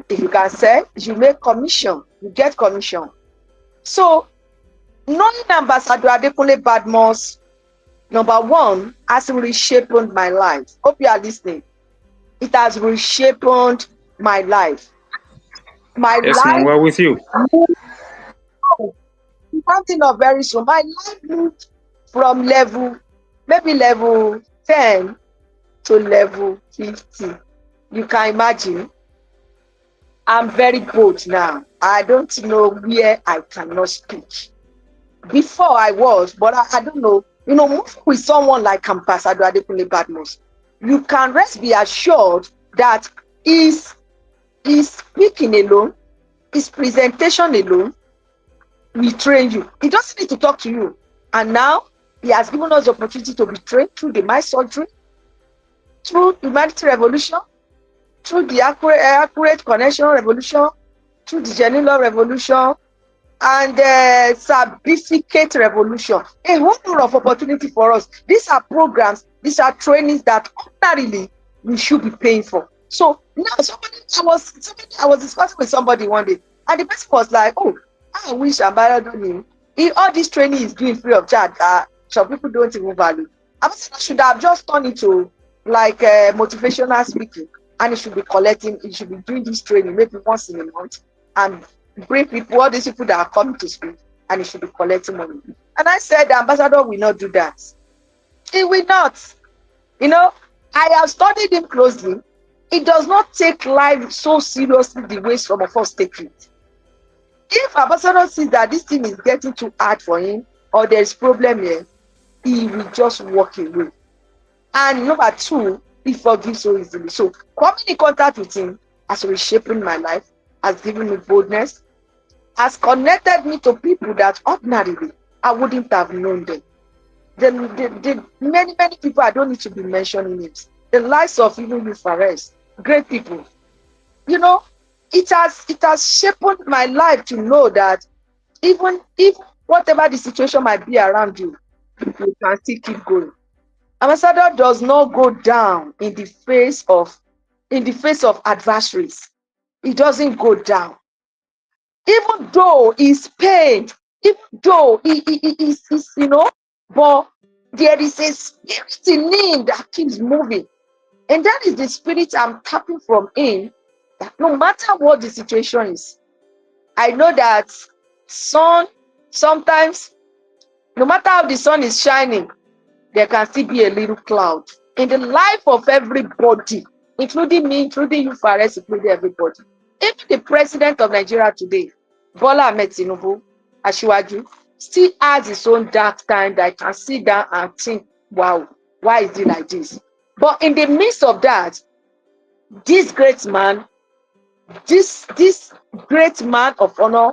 If you can sell, you make commission. You get commission. So, knowing Ambassador Adekunle Badmus, number one, has reshaped my life. Hope you are listening. It has reshaped my life. My Yes, ma'am, life we're with you. moved, something of very soon. My life moved from maybe level 10 to level 50. You can imagine. I'm very bold now. I don't know where I cannot speak. Before I was, but I don't know. Moving with someone like Ambassador Adekunle Badmus, you can rest be assured that his speaking alone, his presentation alone, will train you. He doesn't need to talk to you. And now he has given us the opportunity to be trained through the mind surgery, through humanity revolution, through the accurate connection revolution, through the genuine law revolution, and the certificate revolution. A whole lot of opportunity for us. These are programs, these are trainings that ordinarily we should be paying for. So now I was discussing with somebody one day, and the person was like, "Oh, I wish Ambassador knew all this training is doing free of charge. Some people don't even value. Ambassador should have just turned into like motivational speaking, and he should be doing this training maybe once in a month, and bring people, all these people that are coming to speak, and he should be collecting money." And I said, the ambassador will not do that. He will not. I have studied him closely. He does not take life so seriously the way some of us take it. If ambassador sees that this thing is getting too hard for him, or there is problem here, he will just walk away. And number two, he forgives so easily. So coming in contact with him has reshaped my life, has given me boldness, has connected me to people that ordinarily I wouldn't have known them. The many people, I don't need to be mentioning names. The likes of even you, Fares, great people. It has shaped my life to know that even if whatever the situation might be around you, you can still keep going. Ambassador does not go down in the face of adversaries. It doesn't go down. Even though he's pained, even though he is, but there is a spirit in him that keeps moving. And that is the spirit I'm tapping from him, that no matter what the situation is, I know that sometimes, no matter how the sun is shining, there can still be a little cloud in the life of everybody, including me, including you, Fares, including everybody. Even the president of Nigeria today, Bola Ahmed Tinubu, Asiwaju, still has his own dark time that I can sit down and think, wow, why is it like this? But in the midst of that, this great man, this great man of honor,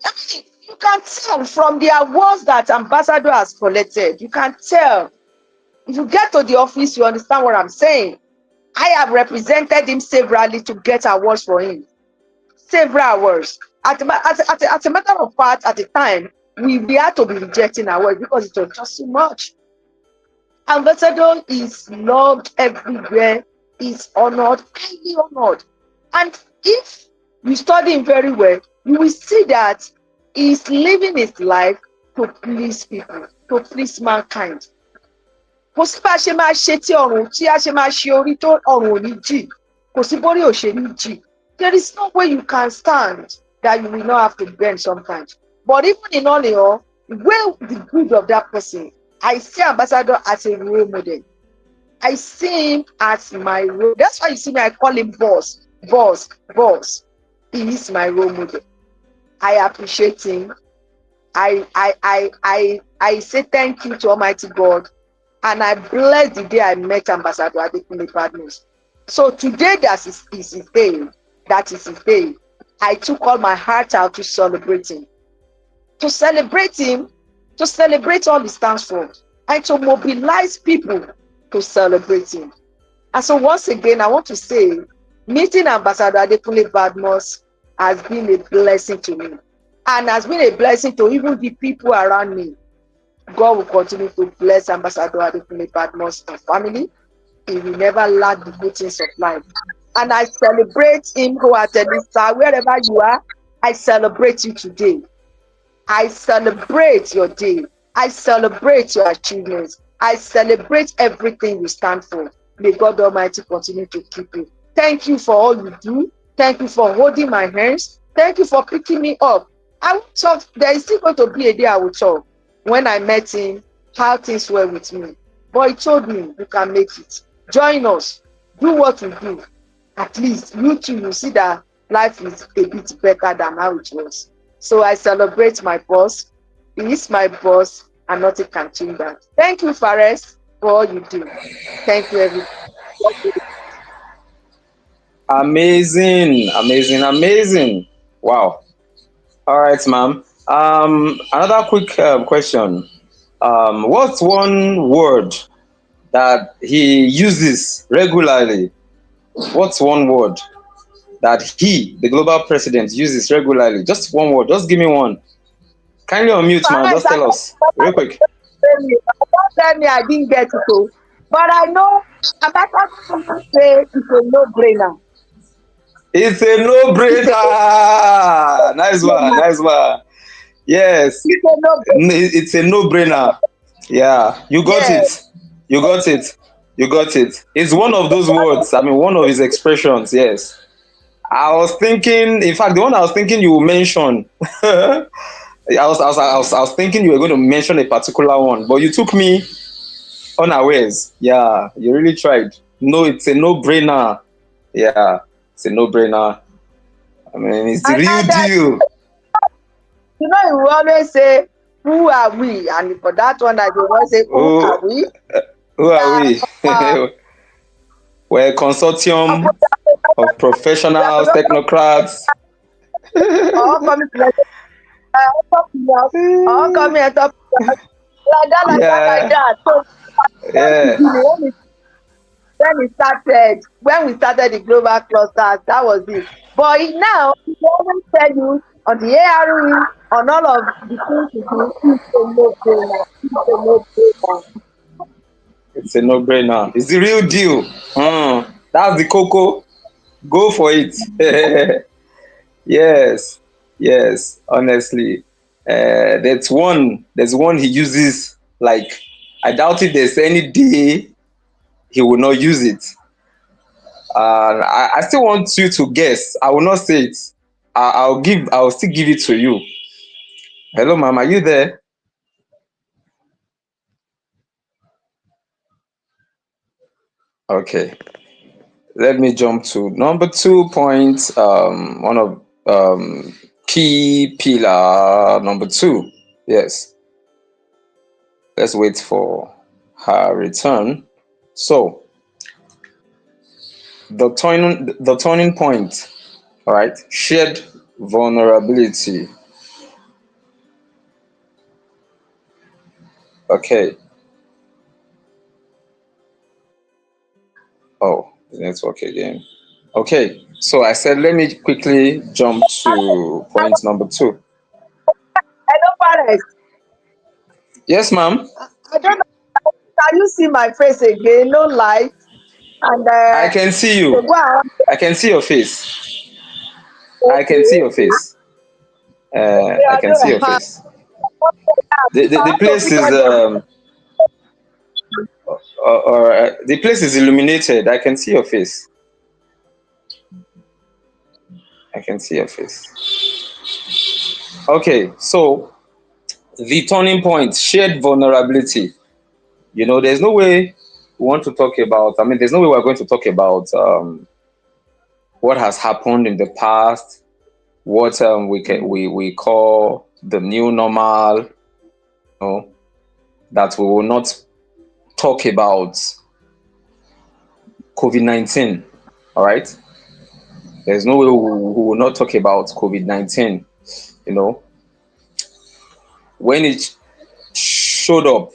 I mean, you can tell from the awards that ambassador has collected. You can tell. If you get to the office, you understand what I'm saying. I have represented him severally to get awards for him. Several awards. As a matter of fact, at the time, we had to be rejecting awards because it was just too much. Ambassador is loved everywhere, is honored, highly honored. And if you study him very well, you will see that he's living his life to please people, to please mankind. Kò sí bá ṣe máa ṣe tí a ṣe máa ṣe orí tó ọrùn ò ní jì. Kò sí bórí ò ṣe ní jì. There is no way you can stand that you will not have to bend sometimes. But even in all, well, the good of that person, I see ambassador as a role model. I see him as my role. That's why you see me, I call him boss. He is my role model. I appreciate him. I say thank you to Almighty God. And I bless the day I met Ambassador Adekunle Badmus. So today is his day. That is his day. I took all my heart out to celebrate him. To celebrate him, to celebrate all he stands for, and to mobilize people to celebrate him. And so once again, I want to say, meeting Ambassador Adekunle Badmus has been a blessing to me, and has been a blessing to even the people around me. God will continue to bless Ambassador Adekunle Badmus and family. He will never lack the good things of life. And I celebrate him wholeheartedly, sir. Wherever you are, I celebrate you today. I celebrate your day. I celebrate your achievements. I celebrate everything you stand for. May God Almighty continue to keep you. Thank you for all you do. Thank you for holding my hands. Thank you for picking me up. I will talk. There is still going to be a day I will talk. When I met him, how things were with me. But he told me, you can make it. Join us. Do what we do. At least you too, you see that life is a bit better than how it was. So I celebrate my boss. He is my boss, and nothing can change that. Thank you, Fares, for all you do. Thank you, everyone. Amazing, amazing, amazing. Wow. All right, ma'am. Another quick question. What's one word that he uses regularly? What's one word that he, the global president, uses regularly? Just one word. Just give me one. Kindly unmute, ma'am. Fares, Just tell us real quick. don't tell me I didn't get it, too. But I know Abaka say it's a no-brainer. It's a It's a no-brainer. Nice one. no-brainer. Nice one. Yes. It's a no-brainer. It's a no-brainer. Yeah, you got Yeah. it. You got it. You got it. It's one of those words. I mean, one of his expressions. Yes. I was thinking. In fact, the one I was thinking you will mention. I was thinking you were going to mention a particular one, but you took me unawares. Yeah, you really tried. No, it's a no-brainer. Yeah, it's a no-brainer. I mean, it's the real And deal. you know, you always say, who are we? And for that one, I will always say, who are Who, we? who are Uh, we? uh, We're a consortium of we are professionals, not technocrats. all coming together, all coming and talk like that, like that, like Yeah, that. So from the yeah. beginning, when we started the global clusters, that was it. But now, we always tell you on the ARE, on all of the things we do, it's a no-brainer. It's a no-brainer. It's a no-brainer. It's the real deal. That's the cocoa. Go for it. Yes, yes. Honestly, There's one he uses. Like, I doubt if there's any day he will not use it. I still want you to guess. I will not say it. I'll still give it to you. Hello, ma'am. Are you there? Okay. Let me jump to number 2 points. One of key pillar number two. Yes. Let's wait for her return. So the turning point. All right. Shared vulnerability. Okay. Oh, the network again. Okay. So I said let me quickly jump to point number two. Hello, parents. Yes, ma'am. I don't know. Can you see my face again? No light. And I can see so you. go around. I can see your face. I can see Okay. your face. I Yeah, I can see your don't have. face. The To place pick is on them. the place is illuminated. I can see your face. I can see your face. Okay, so the turning point, shared vulnerability. There's no way we want to talk about. I mean, there's no way we're going to talk about what has happened in the past, what we call the new normal. That we will not talk about COVID-19. All right, there's no way we will not talk about COVID-19. You know, when it showed up,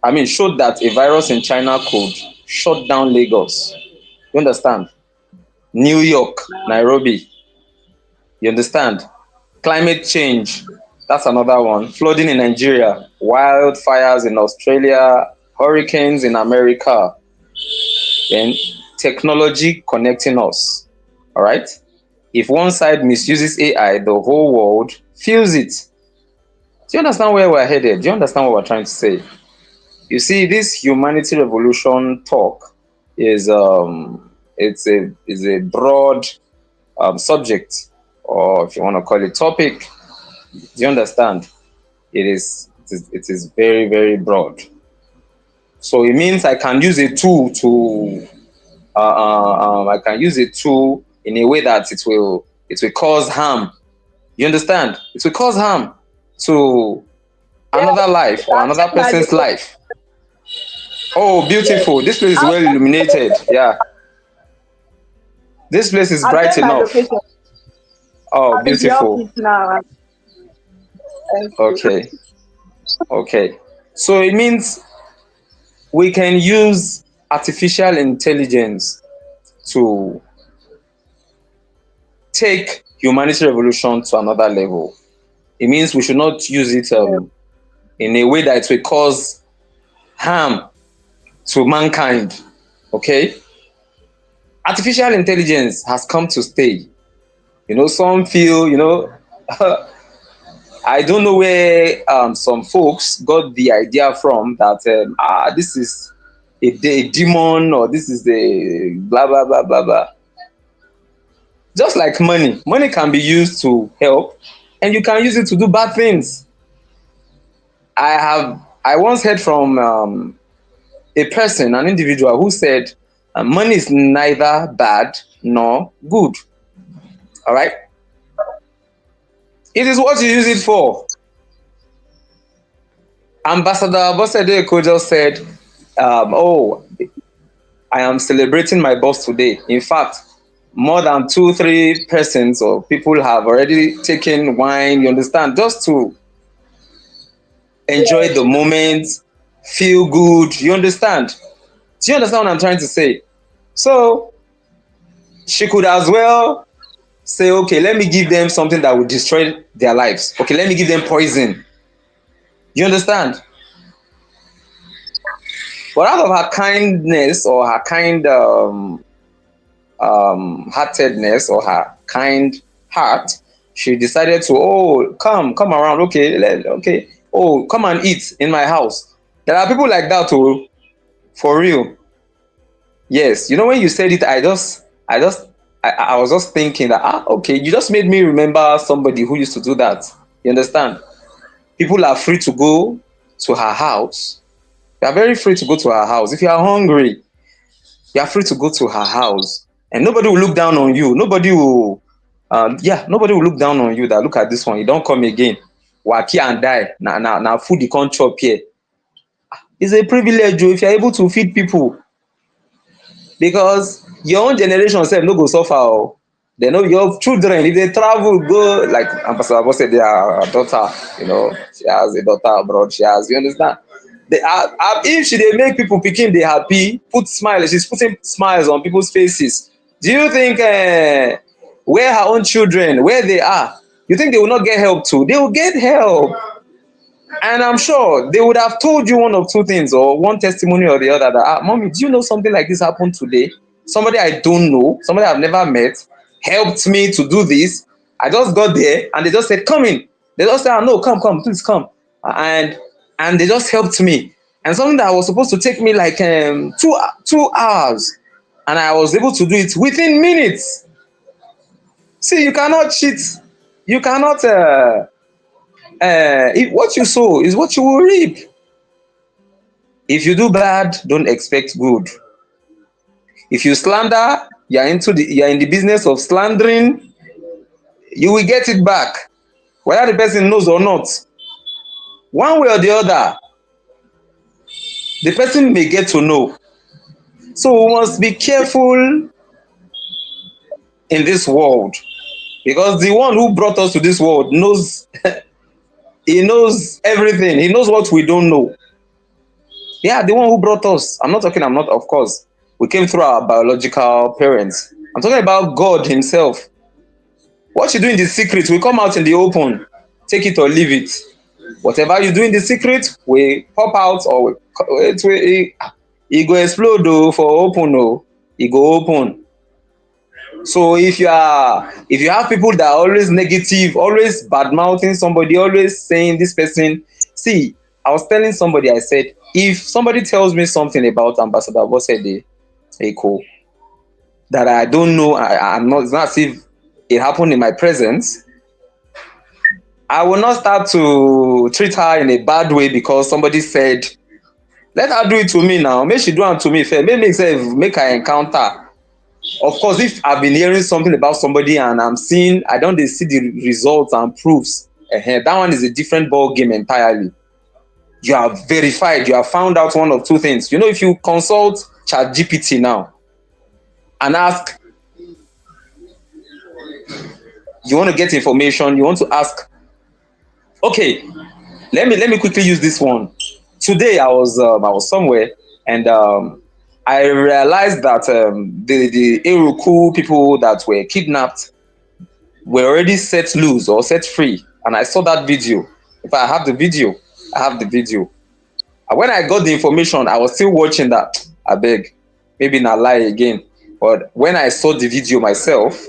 I mean, showed that a virus in China could shut down Lagos. You understand? New York, Nairobi. You understand? Climate change. That's another one. Flooding in Nigeria, wildfires in Australia, hurricanes in America. Then technology connecting us. All right. If one side misuses AI, the whole world feels it. Do you understand where we're headed? Do you understand what we're trying to say? You see, this humanity revolution talk is a broad subject, or if you want to call it topic. Do you understand? It is very, very broad. So it means I can use a tool to I can use a tool in a way that it will cause harm. You understand? It will cause harm to another life or I've another checked my person's location. life. Oh, beautiful. This place is I've well checked my illuminated. location. Yeah. This place is I've bright checked my enough. location. Oh, I'm in the beautiful. office now. Thank you. Okay. Okay. So it means we can use artificial intelligence to take humanity revolution to another level. It means we should not use it in a way that it will cause harm to mankind. Okay? Artificial intelligence has come to stay. Some feel, I don't know where some folks got the idea from that this is a demon, or this is the blah blah blah blah blah. Just like money can be used to help, and you can use it to do bad things. I once heard from a person, an individual, who said money is neither bad nor good. All right, it is what you use it for. Ambassador Bosede Eko just said, "Oh, I am celebrating my boss today. In fact, more than 2, 3 persons or people have already taken wine. You understand, just to enjoy the moment, feel good. You understand? Do you understand what I'm trying to say? So she could as well say, okay, let me give them something that will destroy their lives. Okay, let me give them poison. You understand? But out of her kindness, or her kind heartedness, or her kind heart, she decided to, oh, come around. Okay, okay. Oh, come and eat in my house. There are people like that, oh, for real. Yes, when you said it, I was just thinking that, okay, you just made me remember somebody who used to do that. You understand? People are free to go to her house. You are very free to go to her house. If you are hungry, you are free to go to her house, and nobody will look down on you. Nobody will look down on you. That, look at this one, you don't come again. Waki and die. Now food you can't chop here. It's a privilege, if you're able to feed people, because your own generation sef no go suffer o. They know your children, if they travel go, like Ambassador Abo said, their daughter, she has a daughter abroad, you understand? If she dey make people pikin dey happy, she's putting smiles on people's faces. Do you think where her own children, where they are, you think they will not get help too? They will get help. And I'm sure they would have told you one of two things, or one testimony or the other, that, mommy, do you know something like this happened today? Somebody I don't know, somebody I've never met, helped me to do this. I just got there and they just said, come in. They just said, no, come, please come. And they just helped me. And something that was supposed to take me like 2 hours. And I was able to do it within minutes. See, you cannot cheat. You cannot what you sow is what you will reap. If you do bad, don't expect good. If you slander, you're in the business of slandering, you will get it back, whether the person knows or not. One way or the other, the person may get to know. So we must be careful in this world, because the one who brought us to this world knows he knows everything. He knows what we don't know. Yeah, the one who brought us. I'm not, of course. We came through our biological parents. I'm talking about God Himself. What you do in the secret will come out in the open. Take it or leave it. Whatever you do in the secret will pop out, or it go explode though for open oh. It go open. So if you have people that are always negative, always bad mouthing somebody, always saying this person, see, I was telling somebody, I said, if somebody tells me something about Ambassador Bosede Eko that I don't know, I'm not, it's not as if it happened in my presence, I will not start to treat her in a bad way because somebody said, let her do it to me now. Make she do it to me fair. Make her encounter. Of course, if I've been hearing something about somebody and I'm seeing, I don't see the results and proofs, that one is a different ball game entirely. You have verified, you have found out one of two things. You know, if you consult ChatGPT now and ask, you want to get information, you want to ask, okay, let me quickly use this one. Today I was somewhere and I realized that the Iroku people that were kidnapped were already set loose or set free, and I saw that video. If I have the video, I have the video. And when I got the information, I was still watching that. I beg, maybe not lie again. But when I saw the video myself,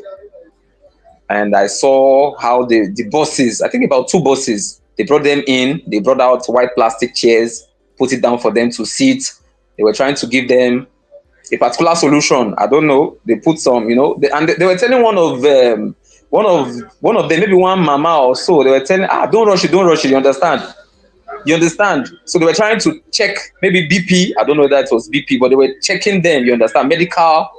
and I saw how the bosses, I think about two bosses, they brought them in, they brought out white plastic chairs, put it down for them to sit. They were trying to give them a particular solution. I don't know. They put some, they were telling one of them, maybe one mama or so. They were telling, don't rush it, don't rush it. You understand? You understand? So they were trying to check maybe BP. I don't know that it was BP, but they were checking them. You understand? Medical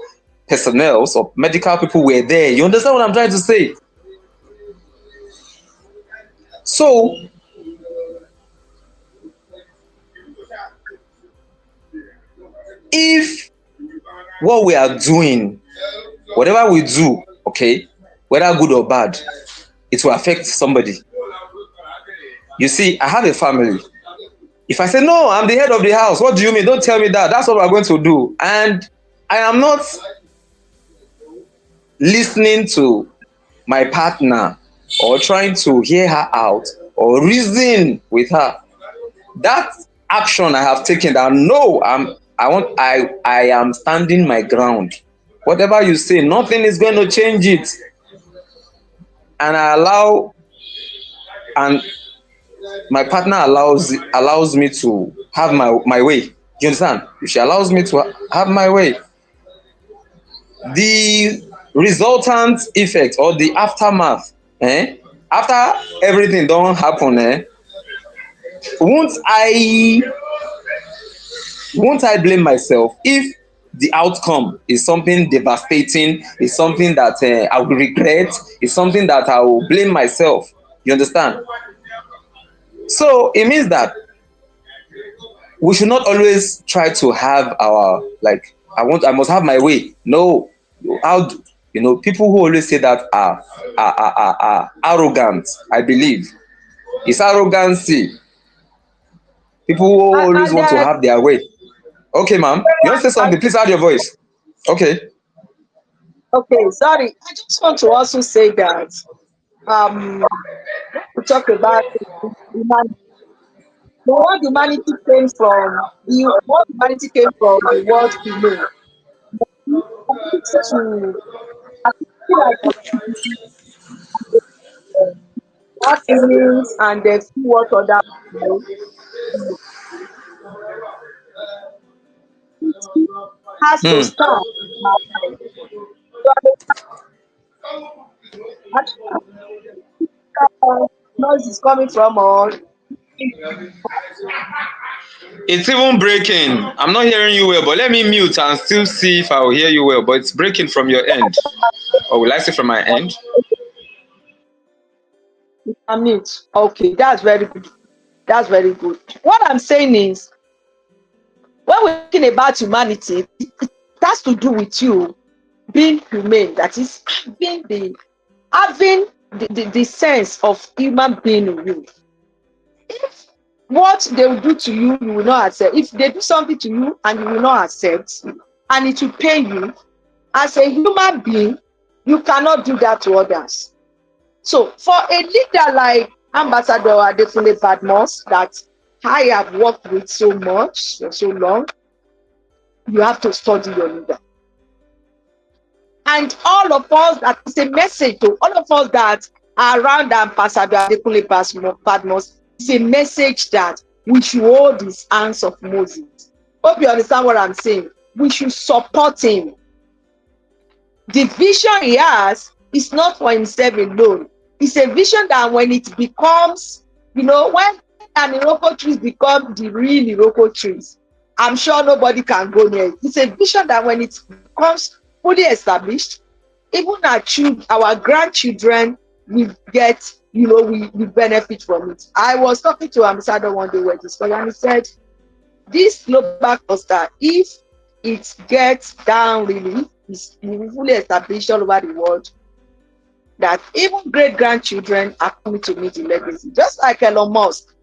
personnel or medical people were there. You understand what I'm trying to say? So if what we are doing, whatever we do, okay, whether good or bad, it will affect somebody. You see, I have a family. If I say, no, I'm the head of the house, what do you mean? Don't tell me that. That's what we're going to do. And I am not listening to my partner or trying to hear her out or reason with her. That action I have taken, that no, I am standing my ground. Whatever you say, nothing is going to change it. And and my partner allows me to have my way. You understand? If she allows me to have my way, the resultant effect or the aftermath, after everything don't happen, won't I blame myself if the outcome is something devastating, is something that I will regret, is something that I will blame myself? You understand? So it means that we should not always try to have our, like, I must have my way. No, how do, people who always say that are arrogant. I believe it's arrogancy. People who always And want to have their way. Okay, ma'am, you want to say something? Please add your voice. Okay. okay, sorry. I just want to also say that we talk about humanity. What humanity came from, what humanity came from the world we know. I think I feel like our feelings and they see what other people know. It has to Hmm. start. Noise is coming from all. It's even breaking. I'm not hearing you well, but let me mute and still see if I will hear you well. But it's breaking from your end. Or will I say from my end? Mute. Okay, that's very good. That's very good. What I'm saying is, when we're talking about humanity, it has to do with you. being humane, that is having the sense of human being in you. If what they will do to you, you will not accept. If they do something to you and you will not accept, and it will pain you, as a human being, you cannot do that to others. So for a leader like Ambassador Adekunle Badmus, that I have worked with so much for so long, you have to study your leader. And all of us, that is a message to all of us that are around Ambassador Adekunle Badmus, it's a message that we should hold his hands of Moses. Hope you understand what I'm saying. We should support him. The vision he has is not for himself alone. It's a vision that when it becomes, when an Iroko trees become the real Iroko trees, I'm sure nobody can go near it. It's a vision that when it becomes fully established, even our grandchildren will get, we benefit from it. I was talking to Ambassador one day where discussing, and he said, this global cluster, if it gets down really, is fully established all over the world, that even great-grandchildren are coming to meet the legacy. Just like Elon Musk.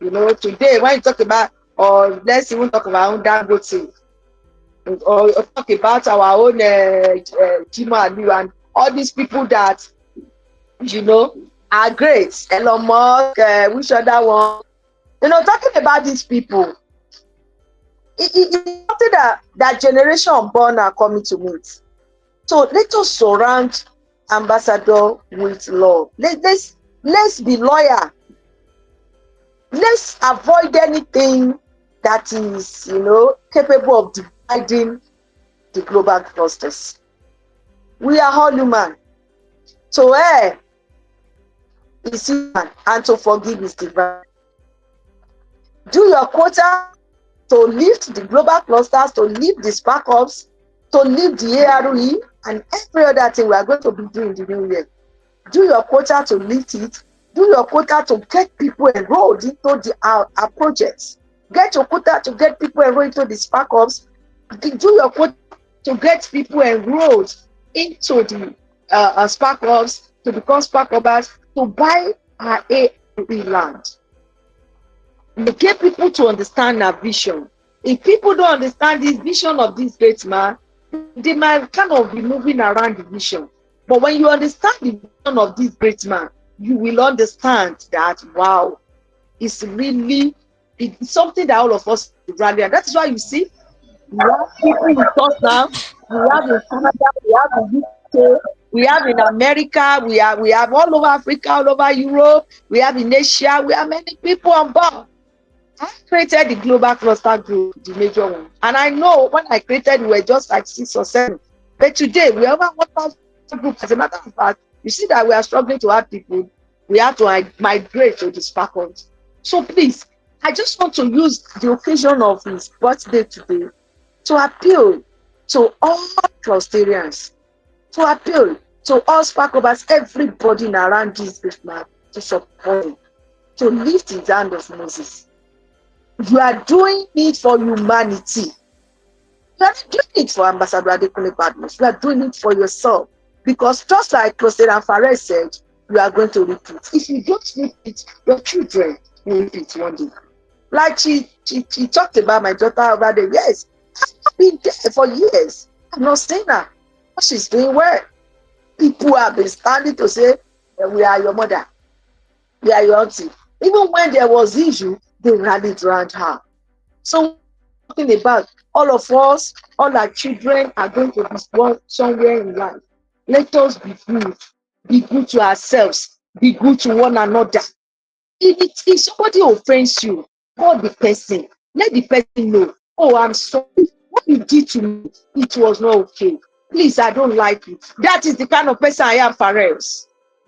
Today, when you talk about, or let's even talk about our own Dangote, or talk about our own Jimo Aliu and all these people that, are great. Elon Musk, which other one? Talking about these people, it's something that generation unborn are coming to meet. So let us surround Ambassador with love. Let's be loyal. Let's avoid anything that is, capable of dividing the global clusters. We are all human. To err is human, and to forgive is divine. Do your quota to lift the global clusters, to lift the spark-ups, to lift the ARE, and every other thing we are going to be doing in the new year. Do your quota to lift it. Do your quota to get people enrolled into our projects. Get your quota to get people enrolled into the spark-ups. Do your quota to get people enrolled into the spark-ups, to become spark-ups, to buy our ARE land. Get people to understand our vision. If people don't understand this vision of this great man, they might kind of be moving around the vision. But when you understand the vision of this great man, you will understand that, wow, it's something that all of us rally. And that's why you see, we have people with us now. We have in Canada, we have in UK, we have in America, we have all over Africa, all over Europe, we have in Asia, we have many people on board. I created the global cluster group, the major one. And I know when I created, we were just like 6 or 7. But today, we have 1,000 groups. As a matter of fact, you see that we are struggling to have people. We have to migrate to the sparkles. So please, I just want to use the occasion of his birthday today to appeal to all clusterians, to appeal to all sparkles, everybody around this big man, to support him, to lift his hand of Moses. You are doing it for humanity. You are not doing it for Ambassador Adekunle Badmus. You are doing it for yourself. Because just like Crusade and Fares said, you are going to repeat. If you don't repeat, your children will repeat one day. Like she talked about my daughter over there. Yes, I've been there for years. I'm not saying that. But she's doing well. People have been standing to say, we are your mother. We are your auntie. Even when there was issue, they rallied around her. So talking about all of us, all our children are going to be somewhere in life. Let us be good. Be good to ourselves. Be good to one another. If somebody offends you, call the person. Let the person know, oh, I'm sorry. What you did to me, it was not okay. Please, I don't like it. That is the kind of person I am, Fares.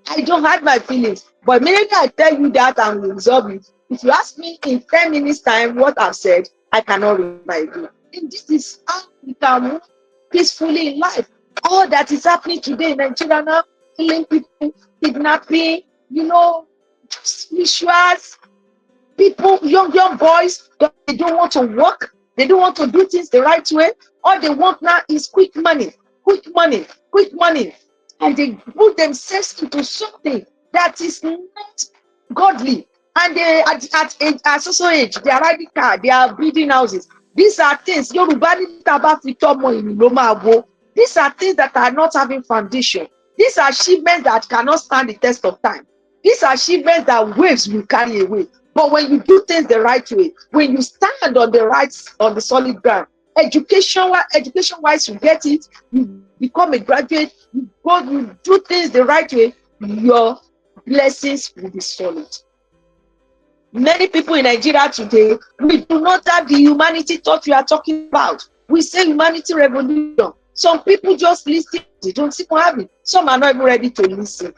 I don't hide my feelings. But immediately I tell you that and will resolve it. If you ask me in 10 minutes time what I've said, I cannot remember again. And this is how we can move peacefully in life. All that is happening today in Nigeria now, killing people, kidnapping, just rituals. People, young boys, they don't want to work. They don't want to do things the right way. All they want now is quick money. quick money, and they put themselves into something that is not godly. And they at social age, they are riding car, they are building houses. These are things Yoruba ní tá bá fi tọ́mọ ìlú ló máa wó. These are things that are not having foundation. These are achievements that cannot stand the test of time. These are achievements that waves will carry away. But when you do things the right way, when you stand on the solid ground, education-wise, you get it, you become a graduate, you do things the right way, your blessings will be solid. Many people in Nigeria today, we do not have the humanity thought we are talking about. We say humanity revolution. Some people just listen, they don't even have it. Some are not even ready to listen.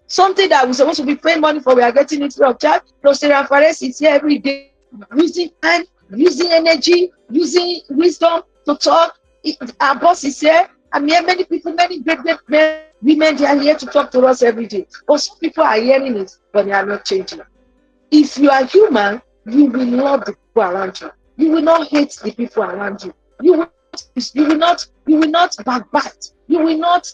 Something that we're supposed to be paying money for, we are getting it free of charge. Rosarian Fares is here every day, using time, using energy, using wisdom to talk. Our boss is here. I mean, many people, many great men, women, they are here to talk to us every day. But some people are hearing it, but they are not changing. If you are human, you will love the people around you. You will not hate the people around you. You will not backbite. You will not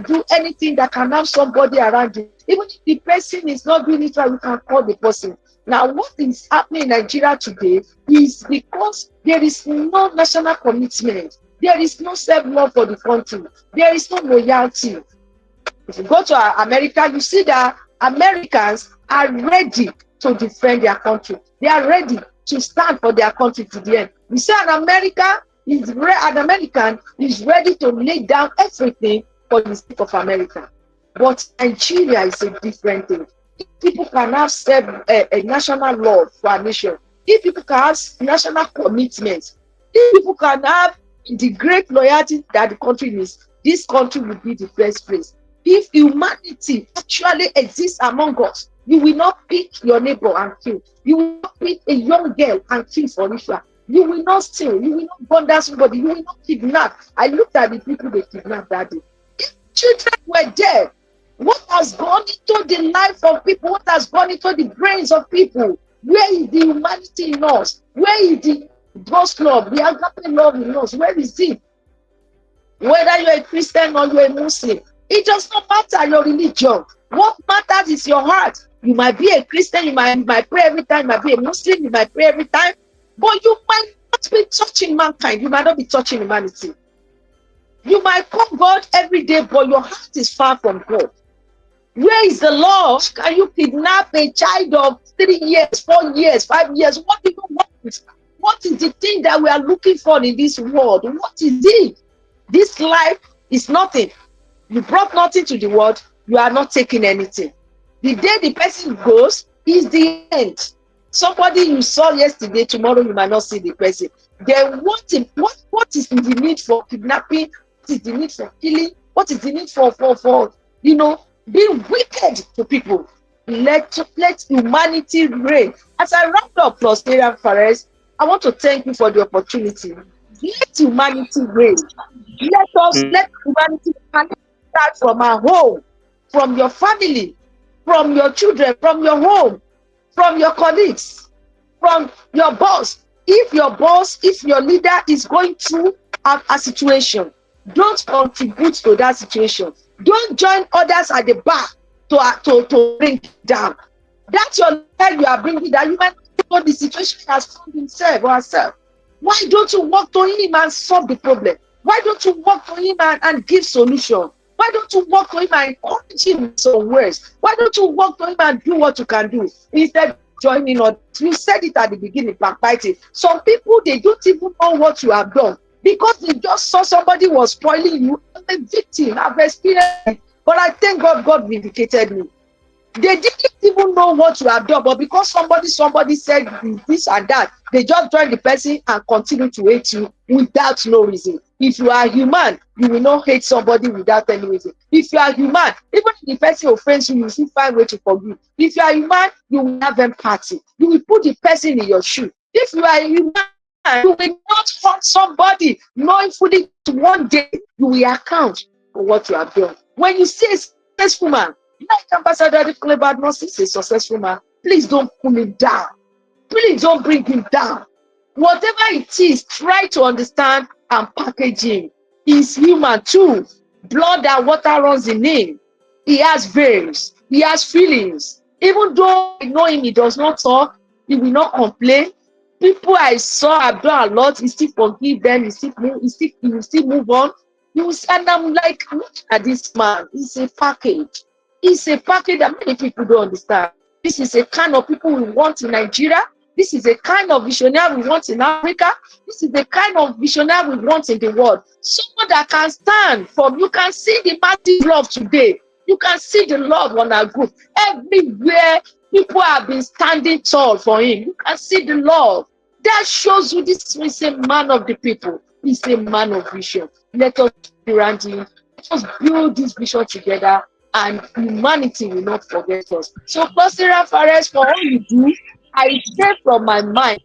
do anything that can harm somebody around you. Even if the person is not doing it right, you can call the person. Now, what is happening in Nigeria today is because there is no national commitment. There is no self-love for the country. There is no loyalty. If you go to America, you see that Americans are ready to defend their country. They are ready to stand for their country to the end. You see an American is ready to lay down everything for the sake of America. But Nigeria is a different thing. If people can have a national law for a nation, if people can have national commitments, if people can have the great loyalty that the country needs, this country will be the first place. If humanity actually exists among us, you will not pick your neighbor and kill. You will not pick a young girl and kill for ritual. You will not steal. You will not burn down somebody. You will not kidnap. I looked at the people they kidnapped that day. If children were dead, what has gone into the life of people? What has gone into the brains of people? Where is the humanity in us? Where is the God's love, the agape love in us? Where is it? Whether you're a Christian or you're a Muslim, it does not matter your religion. What matters is your heart. You might be a Christian, you might pray every time, you might be a Muslim, you might pray every time, but you might not be touching mankind, you might not be touching humanity. You might call God every day, but your heart is far from God. Where is the love? Can you kidnap a child of 3 years, 4 years, 5 years? What do you want? What is the thing that we are looking for in this world? What is it? This life is nothing. You brought nothing to the world, you are not taking anything. The day the person goes is the end. Somebody you saw yesterday, tomorrow you might not see the person. Then what is the need for kidnapping? What is the need for killing? What is the need for being wicked to people? Let humanity reign. As I wrap up Rosarian Fares, I want to thank you for the opportunity. Let humanity reign. Let humanity start from our home, from your family, from your children, from your home, from your colleagues, from your boss. If your leader is going through a situation, don't contribute to that situation. Don't join others at the back to bring it down. That's your leader you are bringing down. You might not know the situation has found himself or herself. Why don't you walk to him and solve the problem? Why don't you walk to him and give solution? Why don't you walk to him and encourage him in some words? Why don't you walk to him and do what you can do instead of joining us? You said it at the beginning, backbiting. Some people, they don't even know what you have done because they just saw somebody was spoiling you. I'm a victim. I've experienced it. But I thank God vindicated me. They didn't even know what you have done, but because somebody said this and that, they just join the person and continue to hate you without no reason. If you are human, you will not hate somebody without any reason. If you are human, even if the person offends you, you will still find a way to forgive. If you are human, you will have empathy. You will put the person in your shoe. If you are human, you will not hurt somebody, knowing fully one day you will account for what you have done. When you see a successful man, like Ambassador Clebard is a successful man, please don't pull him down. Please don't bring him down. Whatever it is, try to understand and package him. He's human too. Blood and water runs in him. He has veins. He has feelings. Even though I know him, he does not talk. He will not complain. People I saw have done a lot. He still forgive them. He will still move on. And I'm like, look at this man. He's a package. It's a package that many people don't understand. This is a kind of people we want in Nigeria. This is a kind of visionary we want in Africa. This is the kind of visionary we want in the world. Someone that can stand for, you can see the massive love today. You can see the love on our group. Everywhere people have been standing tall for him. You can see the love. That shows you this is a man of the people. He's a man of vision. Let us be around him. Let us build this vision together, and humanity will not forget us. So, Pastor Fares, for all you do, I say from my mind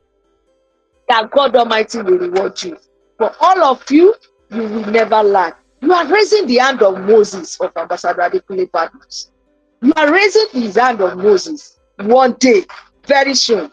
that God Almighty will reward you. For all of you, you will never lack. You are raising the hand of Moses of Ambassador Adekunle Badmus. You are raising his hand of Moses. One day, very soon,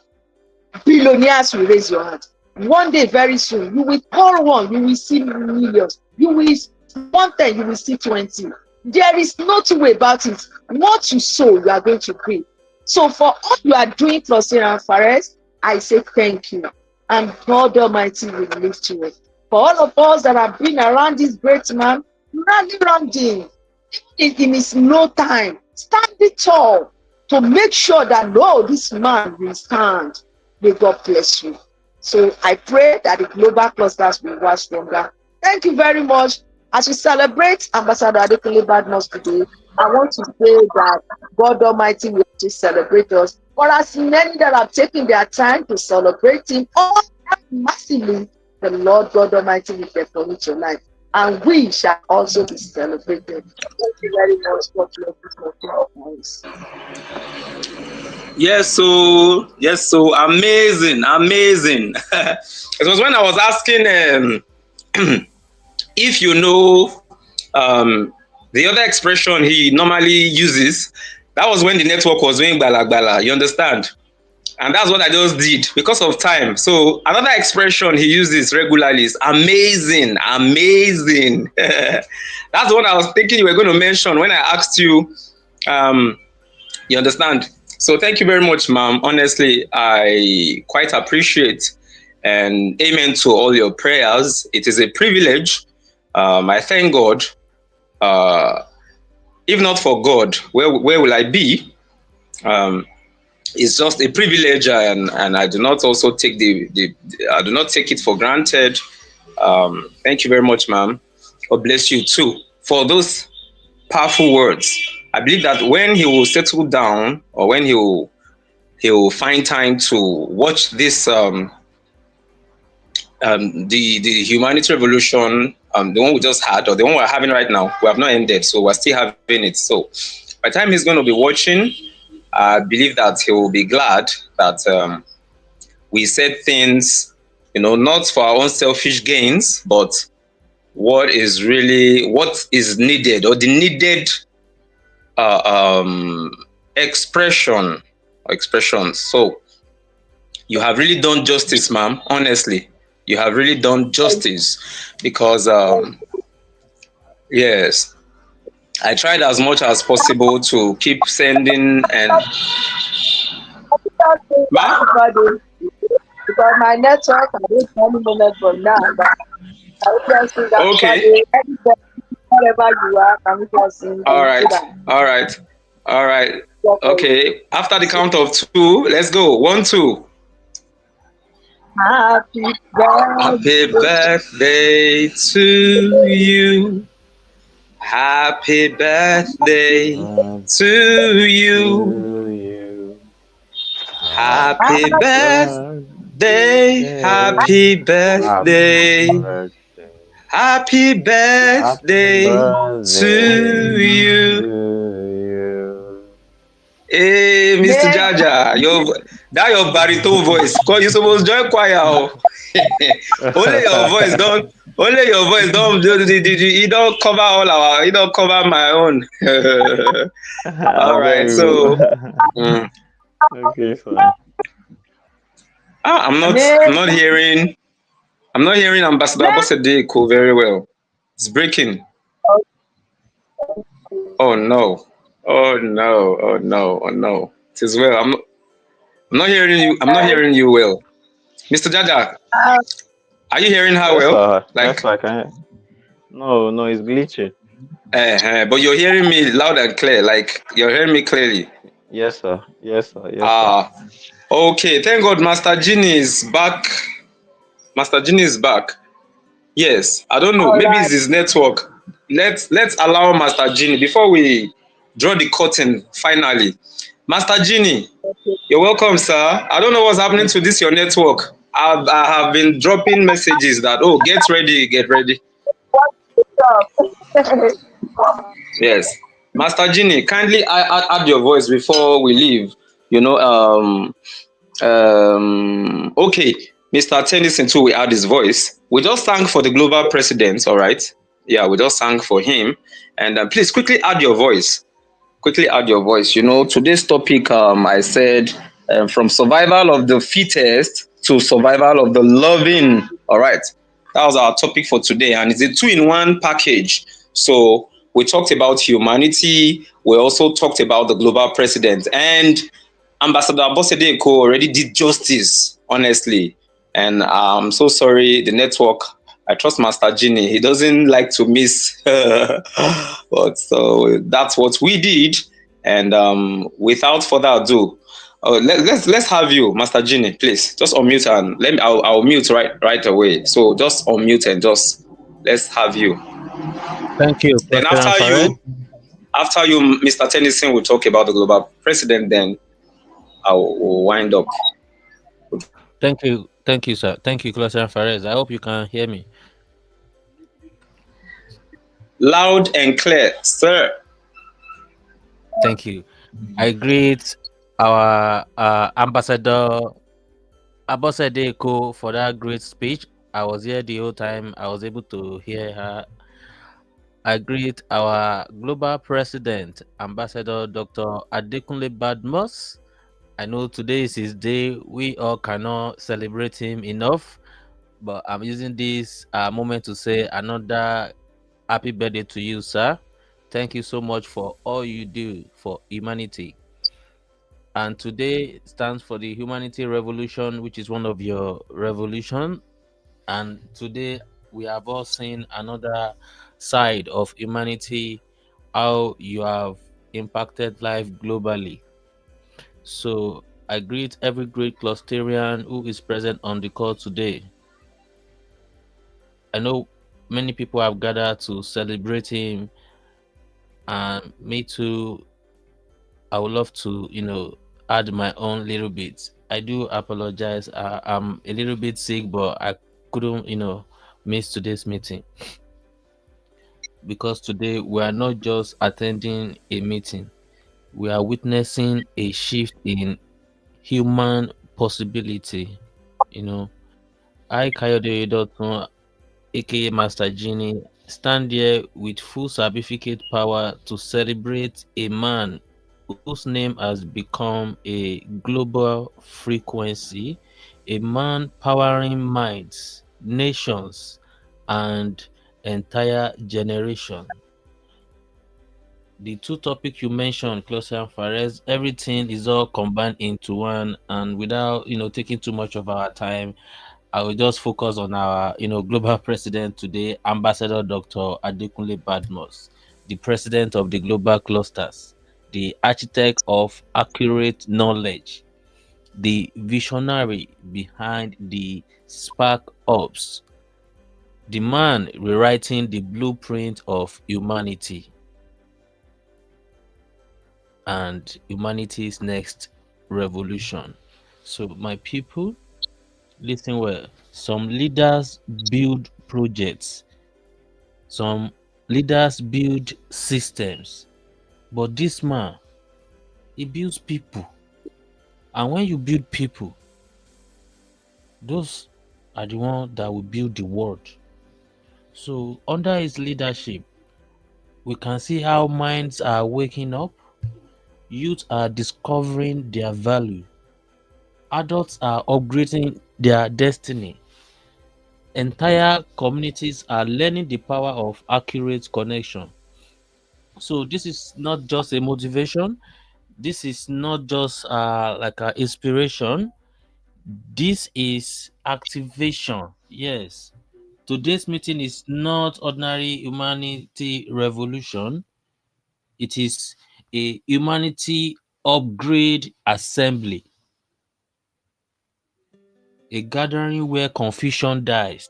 billionaires will raise your hand. One day, very soon, you will call one, you will see millions. You will 110, you will see 20. There is no two way about it. What you sow, you are going to reap. So for all you are doing for Sarah Fares, I say thank you. And God Almighty will lift you up. For all of us that have been around this great man, rally around him. In his no time, stand tall to make sure that no, this man will stand. May God bless you. So I pray that the global clusters will work stronger. Thank you very much. As we celebrate Ambassador Adekunle Badmus today, I want to say that God Almighty will just celebrate us. For as many that have taken their time to celebrate him, all massively, the Lord God Almighty will decorate your life. And we shall also be celebrated. Thank you very much for your voice. Yes, so amazing. It was when I was asking if you know the other expression he normally uses. That was when the network was doing bala bala, you understand? And that's what I just did because of time. So another expression he uses regularly is amazing. That's what I was thinking you were going to mention when I asked you. You understand? So thank you very much, ma'am. Honestly, I quite appreciate, and amen to all your prayers. It is a privilege. I thank God. If not for God, where will I be? It's just a privilege, and I do not also take I do not take it for granted. Thank you very much, ma'am. God bless you too for those powerful words. I believe that when he will settle down, or when he will find time to watch this the humanity revolution, the one we just had, or the one we're having right now, we have not ended, so we're still having it. So by the time he's going to be watching, I believe that he will be glad that we said things, not for our own selfish gains, but what is needed, or the needed expressions. So you have really done justice, ma'am. Honestly, you have really done justice, because yes, I tried as much as possible to keep sending and because my network, I don't have any moment from now, but I will just say that okay. wherever you are, can we just sing? All right. Okay. After the count of 2, let's go. 1, 2. Happy birthday to you. Happy birthday to you. Happy birthday. Happy birthday. Happy birthday to you. Hey, Mr. Jaja, your baritone voice. Cause you supposed to join choir. Only your voice don't. You don't cover you don't cover my own. All right, so. Okay, fine. I'm not hearing Ambassador Abosede very well. It's breaking. Oh no. Oh no. Oh no. Oh no. It is well. I'm not hearing you. I'm not hearing you well. Mr. Jaja, are you hearing her Yes, well? sir. Yes, Like, sir. Can No, no, it's glitching. but you're hearing me loud and clear. Like, you're hearing me clearly. Yes, sir. Yes, sir. Yes, sir. Ah, okay. Thank God, Master Genie is back. Master Genie is back. Yes, I don't know. All Maybe it's right. his network. Let's allow Master Genie before we draw the curtain. Finally, Master Genie, you're welcome, sir. I don't know what's happening to this your network. I have been dropping messages that get ready, get ready. Yes, Master Genie, kindly add your voice before we leave. You know, okay, Mr. Tennyson too, we add his voice. We just sang for the global president, all right? Yeah, we just sang for him. And please quickly add your voice. Quickly add your voice. You know, today's topic, I said, from survival of the fittest to survival of the loving. All right. That was our topic for today. And it's a two-in-one package. So we talked about humanity. We also talked about the global president. And Ambassador Abosede Eko already did justice, honestly. And I'm so sorry, the network. I trust Master Genie. He doesn't like to miss. But so that's what we did. And without further ado, let's have you, Master Genie, please. Just unmute and let me. I'll mute right away. So just unmute and just let's have you. Thank you, Then Cluster and Fares. after you, Mr. Tennyson will talk about the global president. Then I'll wind up. Thank you, sir. Thank you, Cluster and Fares. I hope you can hear me. Loud and clear, sir. Thank you. I greet our Ambassador Abosede Eko for that great speech. I was here the whole time. I was able to hear her. I greet our global president, Ambassador Dr. Adekunle Badmus. I know today is his day. We all cannot celebrate him enough, but I'm using this moment to say another happy birthday to you, sir. Thank you so much for all you do for humanity. And today stands for the Humanity Revolution, which is one of your revolution. And today we have all seen another side of humanity, how you have impacted life globally. So I greet every great clusterian who is present on the call today. I know many people have gathered to celebrate him, and me too. I would love to, add my own little bit. I do apologize. I'm a little bit sick, but I couldn't, miss today's meeting because today we are not just attending a meeting, we are witnessing a shift in human possibility. You know, I, Kayode Dotun, aka Master Genie, stand here with full certificate power to celebrate a man whose name has become a global frequency, a man powering minds, nations, and entire generation. The two topics you mentioned, Closer and Fares, everything is all combined into one, and without taking too much of our time, I will just focus on our, global president today, Ambassador Dr. Adekunle Badmus, the president of the global clusters, the architect of accurate knowledge, the visionary behind the Spark Ops, the man rewriting the blueprint of humanity and humanity's next revolution. So, my people, listen well. Some leaders build projects, some leaders build systems, but this man, he builds people. And when you build people, those are the ones that will build the world. So, under his leadership, we can see how minds are waking up, youth are discovering their value, adults are upgrading their destiny, Entire communities are learning the power of accurate connection. So this is not just a motivation. This is not just like an inspiration. This is activation. Yes. Today's meeting is not ordinary humanity revolution. It is a humanity upgrade assembly, a gathering where confusion dies.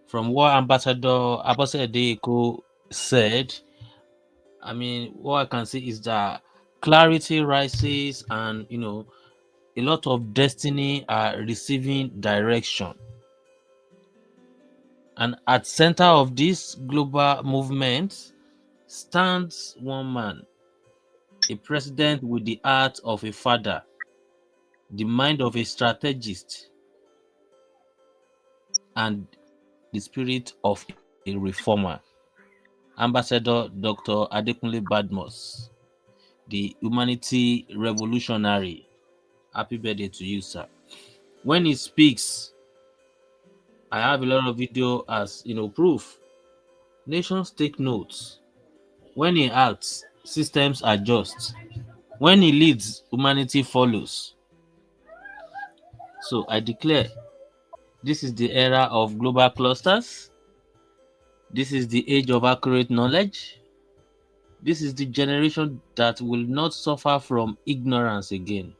From what Ambassador Eko said, I mean, what I can say is that clarity rises, and a lot of destiny are receiving direction. And at center of this global movement stands one man, a president with the heart of a father, the mind of a strategist, and the spirit of a reformer. Ambassador Dr. Adekunle Badmus, the humanity revolutionary. Happy birthday to you, sir. When he speaks, I have a lot of video as proof. Nations take notes. When he acts, systems adjust. When he leads, humanity follows. So I declare, this is the era of global clusters. This is the age of accurate knowledge. This is the generation that will not suffer from ignorance again,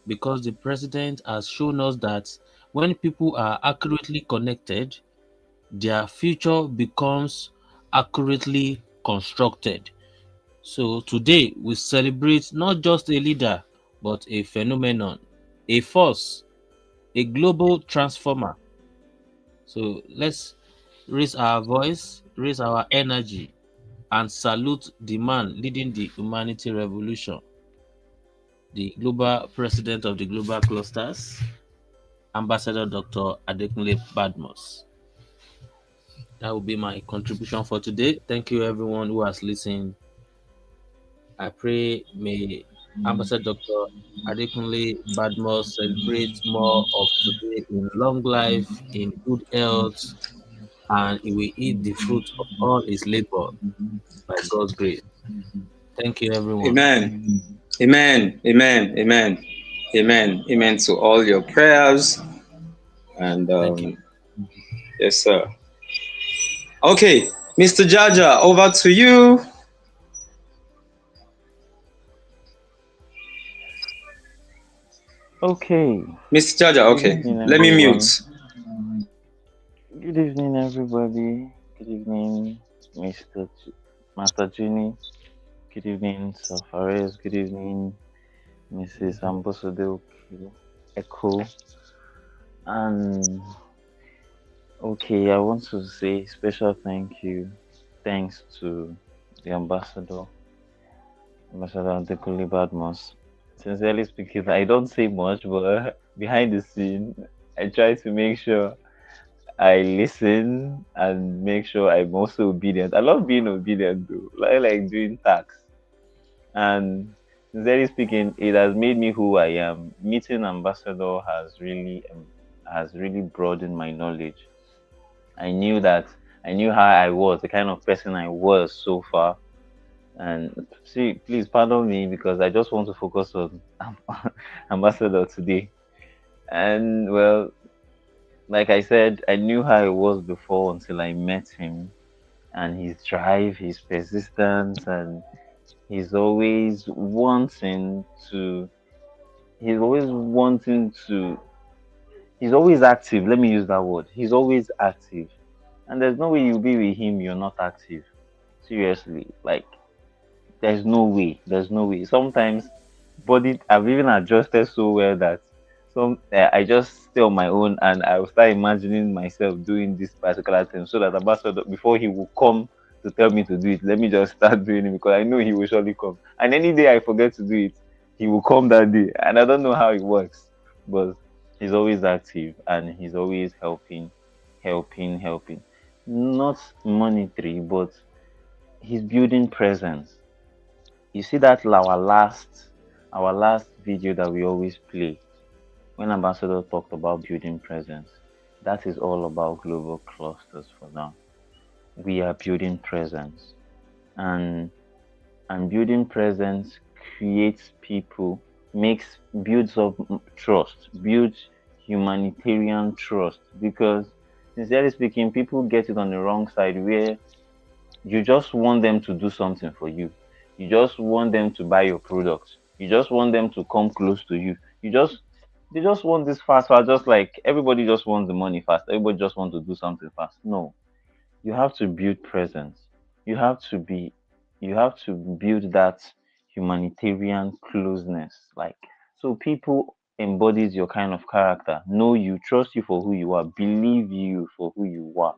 because the president has shown us that when people are accurately connected, their future becomes accurately constructed. So today we celebrate not just a leader, but a phenomenon, a force, a global transformer. So let's raise our voice, raise our energy, and salute the man leading the humanity revolution, the global president of the global clusters, Ambassador Dr. Adekunle Badmus. That will be my contribution for today. Thank you, everyone who has listened. I pray may Ambassador Dr. Adekunle Badmus celebrate more of today in long life, in good health, and he will eat the fruit of all his labor by God's grace. Thank you, everyone. Amen. Amen. Amen. Amen. Amen. Amen to all your prayers. And Thank you. yes, sir. Okay, Mr. Jaja, over to you. Okay. Mr. Jaja, Good okay. evening, Let me everyone. mute. Good evening, everybody. Good evening, Master Juni. Good evening, Sir Fares. Good evening, Mrs. Ambassador Echo. And okay, I want to say special thanks to the Ambassador Adekunle Badmus. Sincerely speaking, I don't say much, but behind the scene, I try to make sure I listen and make sure I'm also obedient. I love being obedient though. I like doing tasks. And sincerely speaking, it has made me who I am. Meeting Ambassador has really broadened my knowledge. I knew that I knew how I was, the kind of person I was so far. And see, please pardon me because I just want to focus on Ambassador today. And well, like I said, I knew how he was before until I met him, and his drive, his persistence, and he's always wanting to. He's always wanting to. He's always active. Let me use that word. He's always active, and there's no way you'll be with him. You're not active. Seriously, like there's no way. There's no way. Sometimes body I've even adjusted so well that I just stay on my own and I will start imagining myself doing this particular thing so that ambassador before he will come to tell me to do it, let me just start doing it because I know he will surely come. And any day I forget to do it, he will come that day. And I don't know how it works, but he's always active and he's always helping. Not monetary, but he's building presence. You see that our last video that we always play when Ambassador talked about building presence. That is all about global clusters for now. We are building presence, and building presence creates people, makes builds up trust, builds humanitarian trust. Because sincerely speaking, people get it on the wrong side where you just want them to do something for you. You just want them to buy your product. You just want them to come close to you. They just want this fast, fast, just like everybody just wants the money fast. Everybody just wants to do something fast. No, you have to build presence. You have to be you have to build that humanitarian closeness. Like, so people embodies your kind of character, know you, trust you for who you are, believe you for who you are,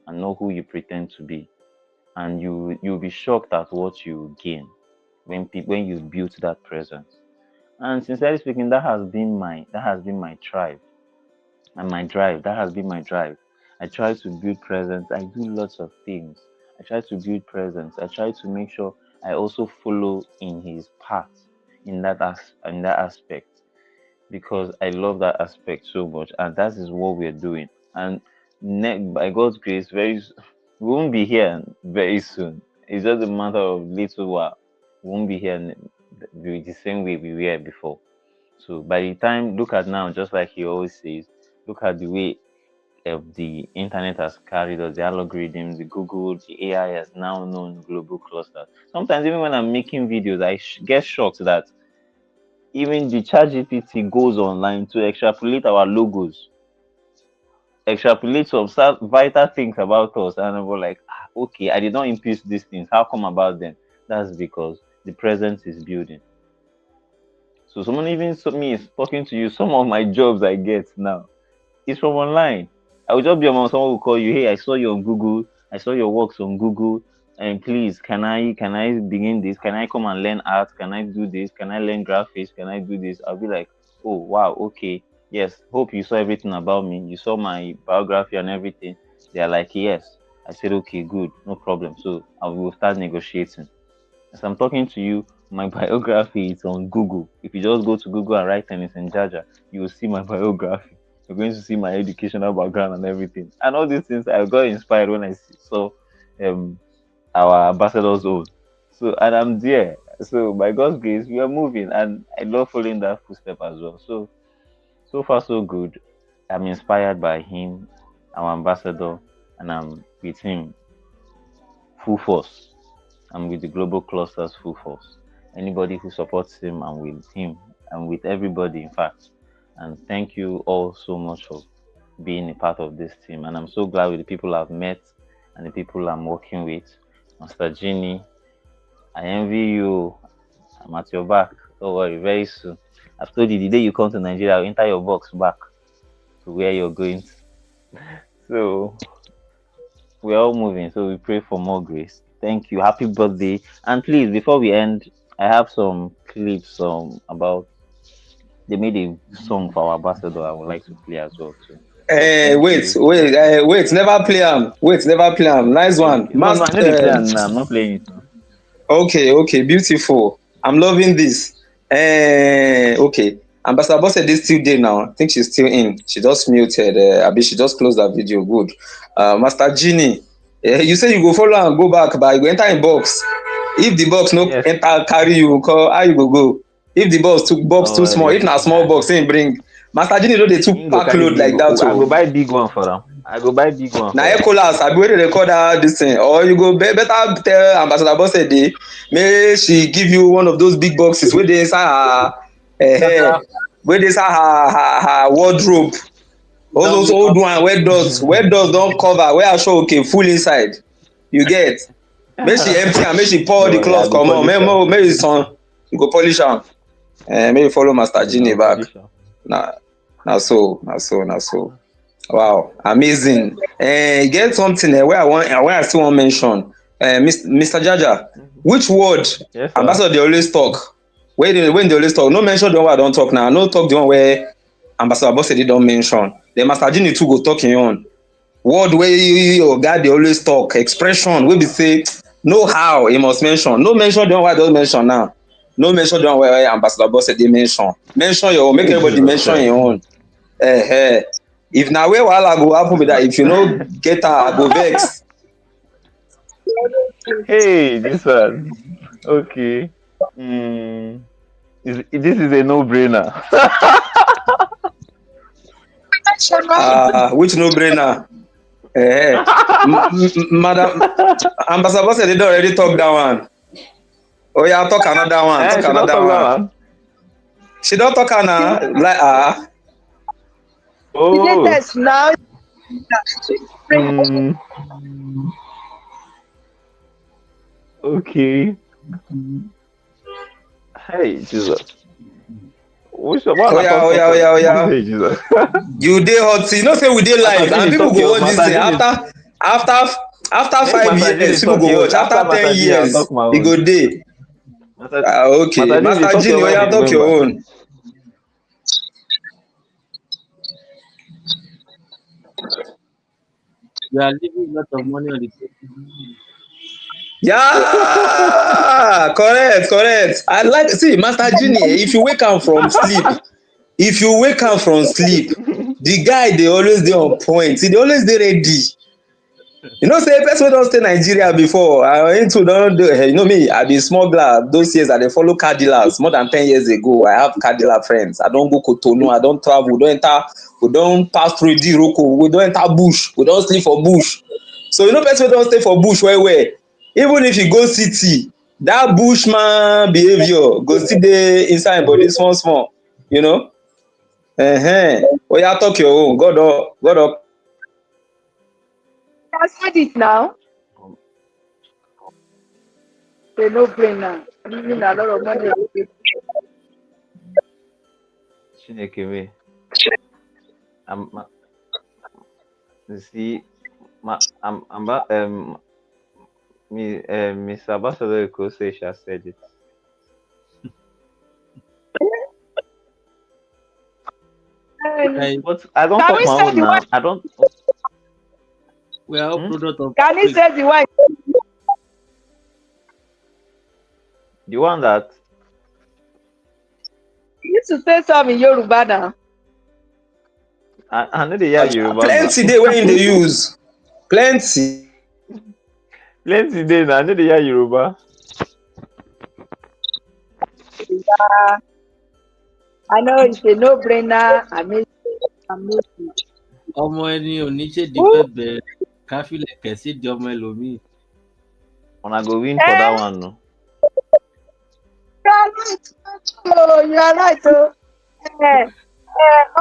and know who you pretend to be. And you'll be shocked at what you gain when you build that presence. And sincerely speaking, that has been my tribe and my drive. That has been my drive. I try to build presence. I do lots of things. I try to build presence. I try to make sure I also follow in his path in that aspect, because I love that aspect so much, and that is what we're doing. And by God's grace, we won't be here very soon. It's just a matter of little while. We won't be here the same way we were before. So by the time, look at now, just like he always says, look at the way the internet has carried us, the algorithms, the Google, the AI has now known global clusters. Sometimes even when I'm making videos, I get shocked that even the ChatGPT goes online to extrapolate our logos, extrapolate some vital things about us, and we're like, okay, I did not impute these things. How come about them? That's because the presence is building. So someone even me is talking to you. Some of my jobs I get now is from online. I will just be on someone will call you. Hey, I saw you on Google. I saw your works on Google. And please, can I begin this? Can I come and learn art? Can I do this? Can I learn graphics? Can I do this? I'll be like, oh wow, okay. Yes. Hope you saw everything about me. You saw my biography and everything. They're like, yes. I said, okay, good, no problem. So I will start negotiating. As I'm talking to you, my biography is on Google. If you just go to Google and write Tennis and Jaja, you will see my biography. You're going to see my educational background and everything. And all these things, I got inspired when I saw um, our ambassador's own. So, and I'm there. So, by God's grace, we are moving. And I love following that footstep as well. So, so far, so good. I'm inspired by him, our ambassador, and I'm with him full force. I'm with the global clusters full force. Anybody who supports him, I'm with him. I'm with everybody, in fact. And thank you all so much for being a part of this team. And I'm so glad with the people I've met and the people I'm working with. Master Genie, I envy you. I'm at your back. Don't worry, very soon. I've told you the day you come to Nigeria, I'll enter your box back to where you're going to. So we're all moving. So we pray for more grace. Thank you. Happy birthday. And please, before we end, I have some clips about they made a song for our ambassador I would like to play as well too. So thank Wait, you. wait, wait, never play am. Wait, never play am. Nice one. Okay. No, no, I know the Master. plan now. I'm not playing it now. Okay, okay, beautiful. I'm loving this. Okay. Ambassador Boss said this still there now. I think she's still in. She just muted. Abi, she just closed that video. Good. Master Genie, you say you go follow and go back, but you go enter in box. If the box no Yes. enter carry you, call how you go? If the box Oh, too small, if na small box, then bring. Master Genie no dey too Him go pack carry load big. like that. I go Oh. buy big one for them. I go buy big one Na for them. ecolas abi wey dey record dat dis thing, or you go better tell ambassador Bosede make she give you one of those big boxes wey dey inside her wey dey inside her wardrobe, all Don't those make old us. one wey dust don cover, wey asoke full inside, you get. Make she empty am, make she pour No the worry, I cloth go comot, polish am. make e sun, you go polish am. Make you follow Master I Genie go back. polish am. Na so. Wow, amazing. E get something wey I still wan mention. Mr. Jaja, Mhm. which word Yes, sir. ambassador dey always talk? When dey always talk, no mention the one wey I don talk now. No talk the one wey ambassador Bosede don mention. Then Master Genie too go talk im own. Word wey oga dey always talk, expression wey be say know how e must mention. No mention the one wey I don mention now. No mention the one wey ambassador Bosede mention. Mention your own, make Hey, everybody Jesus mention im Christ. own. If na where wahala go happen be that, if you no get am, I go vex. Hey, this one. Okay. Mm, this is a no-brainer. Which no brainer? Eh, Madam Ambassador said they don already talk that one. Oh yeah, talk another one. Talk She don't another talk that one. one. She don talk am na like The Oh. latest now. Mm, okay. Hey, Jesus. Which one oh I yeah, can't oh yeah, talk oh am? yeah, oh yeah. Hey, Jesus. You dey hot. You know say we dey Master live and Gini, people talk go your watch this Master thing Gini. after Make 5 years. Master People talk go your watch after after 10 I'll years. talk my E own. go dey. Master, Okay, Master Master talk Gini, your oh when yeah, you talk your remember. own. You are leaving a lot of money on the table. Yeah, correct, correct. I like see Master Gini. If you wake am from sleep, the guy dey always dey on point. He dey always dey ready. You know say person wey don stay Nigeria before, him too don do. You know me, I be smuggler. Those years I dey follow car dealers more than 10 years ago. I have car dealer friends. I don go Cotonou, I don travel, we don pass through Idiroko, we don enter bush, we don sleep for bush. So you know person wey don stay for bush well well, even if you go city, that bushman behaviour go still dey inside im body small small. You know. Oya talk your own. God don. I said it now. They no brainer. Losing a lot of money. Chineke me. You see, Mr. Ambassador Eko say she has said it. And Guys, But I don't can talk we my say own the one? now. I don't. we are all Hmm? product of Can he Africa. say the one? The one that He used to say some in Yoruba now. I know they hear Yoruba now. Plenty dey wey im dey use. Plenty. Plenty day now. I know they hear Yoruba. I know it's a no-brainer. Amazing. Ọmọ ẹni ò ní ṣèdí Woo! bẹ̀bẹ̀ káfílẹ̀ kẹ̀sí di ọmọ ẹlòmíì. Una go win for that Eh, one, no. you are right. Oh, you are right. Oh.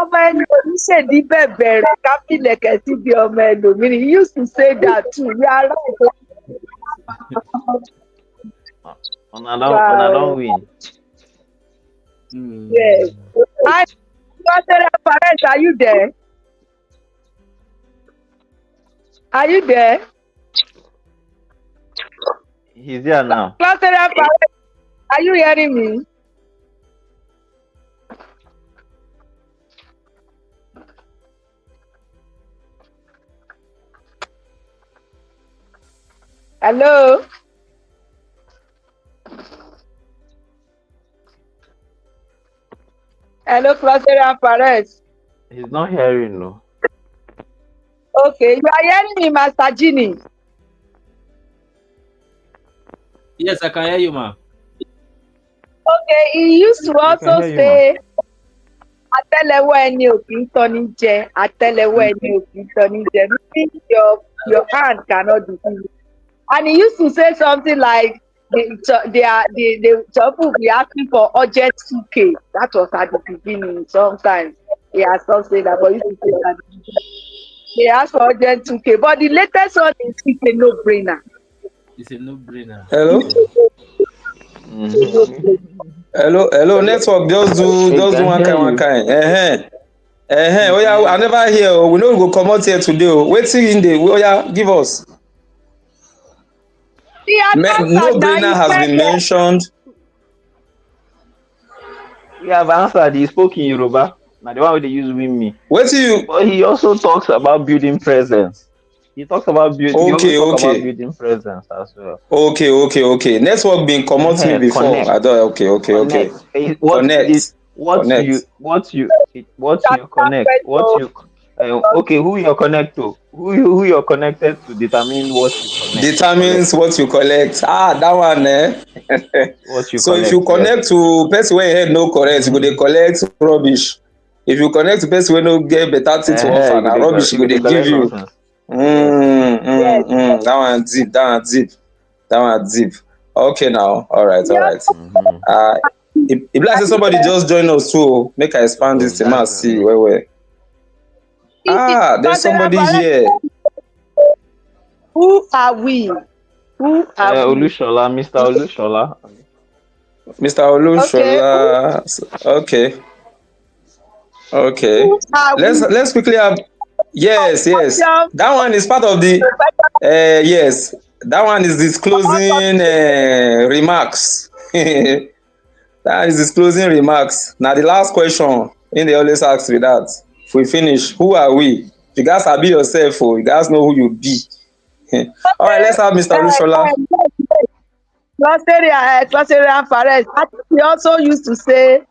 Ọmọ ẹni oníṣèdí bẹ̀bẹ̀ rẹ̀ káfílẹ̀kẹ̀ sí bí ọmọ ẹlòmíràn. He used to say that too. You are right. Una don't Wow. win. Yes. Hi, Pastor Fares, are you there? Are you there? He's here now. Pastor Fares, are you hearing me? Hello? Hello, Pastor Fares. He's not hearing, no. Okay, you are hearing me, Master Gini. Yes, I can hear you, ma. Okay, he used to We can also hear you, say, àtẹ́lẹwọ́ ẹni ò kì í tọ́ni jẹ, àtẹ́lẹwọ́ ẹni ò kì í tọ́ni jẹ. Meaning your hand cannot deceive you. And he used to say something like, some people be asking for urgent 2K. That was at the beginning. Sometimes he has not said that, but he used to say that. They ask for urgent 2K. But the latest one is a no-brainer. It's a no-brainer. Hello? Mhm. Hello, network just do We can one hear kind, one you. kind. Oh yeah, I never hear. We no go comot here today. Wetin in dey? Oh yeah, give us. He had No answered now. brainer He has said been that. mentioned. We have answered. He spoke in Yoruba. Now the one where they use win me. Wetin you? But he also talks about building presence. He talks about build. He also Okay, talk about okay, building presence as well. okay. Network been comot me before. I Connect, don. Okay. connect. Connect, connect. What you connect. That What you question. Okay, who you're connected to? Who you're connected to determine what you collect. Determines what you collect. That one, eh? What you So if you collect, connect yes. to person wey head no correct, you go dey collect rubbish. If you connect to person wey no get better thing to offer, You na go dey rubbish he you go go dey dey give collect you. nonsense. Yes. Yes. That one deep. That one deep. That one deep. Okay now. All right. All Yes. right. Mm-hmm. Uh, e be like say somebody just join us too. Oh. Make I expand this Oh, thing. Ma that's see nice. well well. It's There's considered somebody parents. here. Who are we? Who are we? Olushola, Mr. Olushola. Mr. Okay. Olushola. Okay. Okay. Who are we? Let's quickly have. Yes. Yes. Question. That one is part of the. Yes. That one is disclosing remarks. That is disclosing remarks. Now the last question in they always ask me that. If we finish, who are we? You guys sabi yourself, oh, you guys know who you be. All right, let's have Mr. Lushola. Clustering Fares. I think we also used to say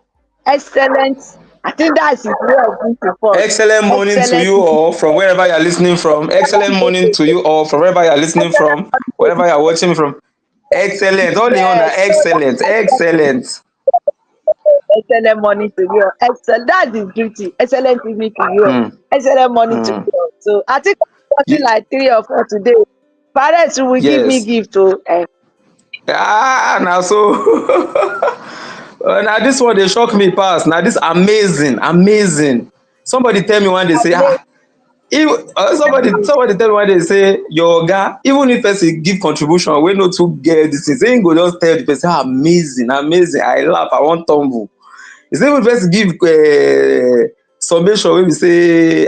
excellent. I think that's his way of greeting first. Excellent morning to Excellent. you all from wherever you're listening from. Excellent morning to you all from wherever you're listening from, wherever you're watching me from. Excellent. All in all, Yes. So excellent. Excellent. excellent morning to you. Excellent. That's his greeting. Excellent evening to you. Hmm. Excellent morning to Hmm. you. So I think something You, like 3 or 4 today. Fares will give me yes. gift to Now so now this one they shock me pass. Now this amazing, amazing. Somebody tell me one day say if somebody tell me one day say your oga even if person give contribution wey no too get this thing say him go just tell the person amazing, amazing. I laugh, I wan tumble. He say even if person give summation wey be say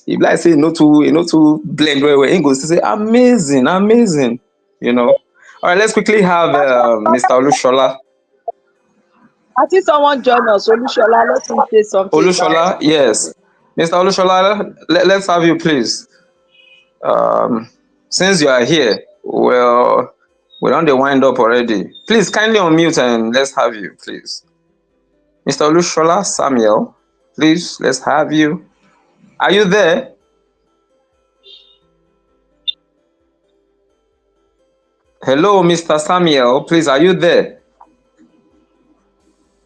e be like say e no too blend well well, him go still say amazing, amazing. You know. All right, let's quickly have Mr. Olushola. I think someone join us. Olushola, let me say something about Olushola, yes. Mr. Olushola, let's have you please. Um, since you are here, well, we don't dey wind up already. Please kindly unmute and let's have you, please. Mr. Olushola Samuel, please, let's have you. Are you there? Hello, Mr. Samuel, please, are you there?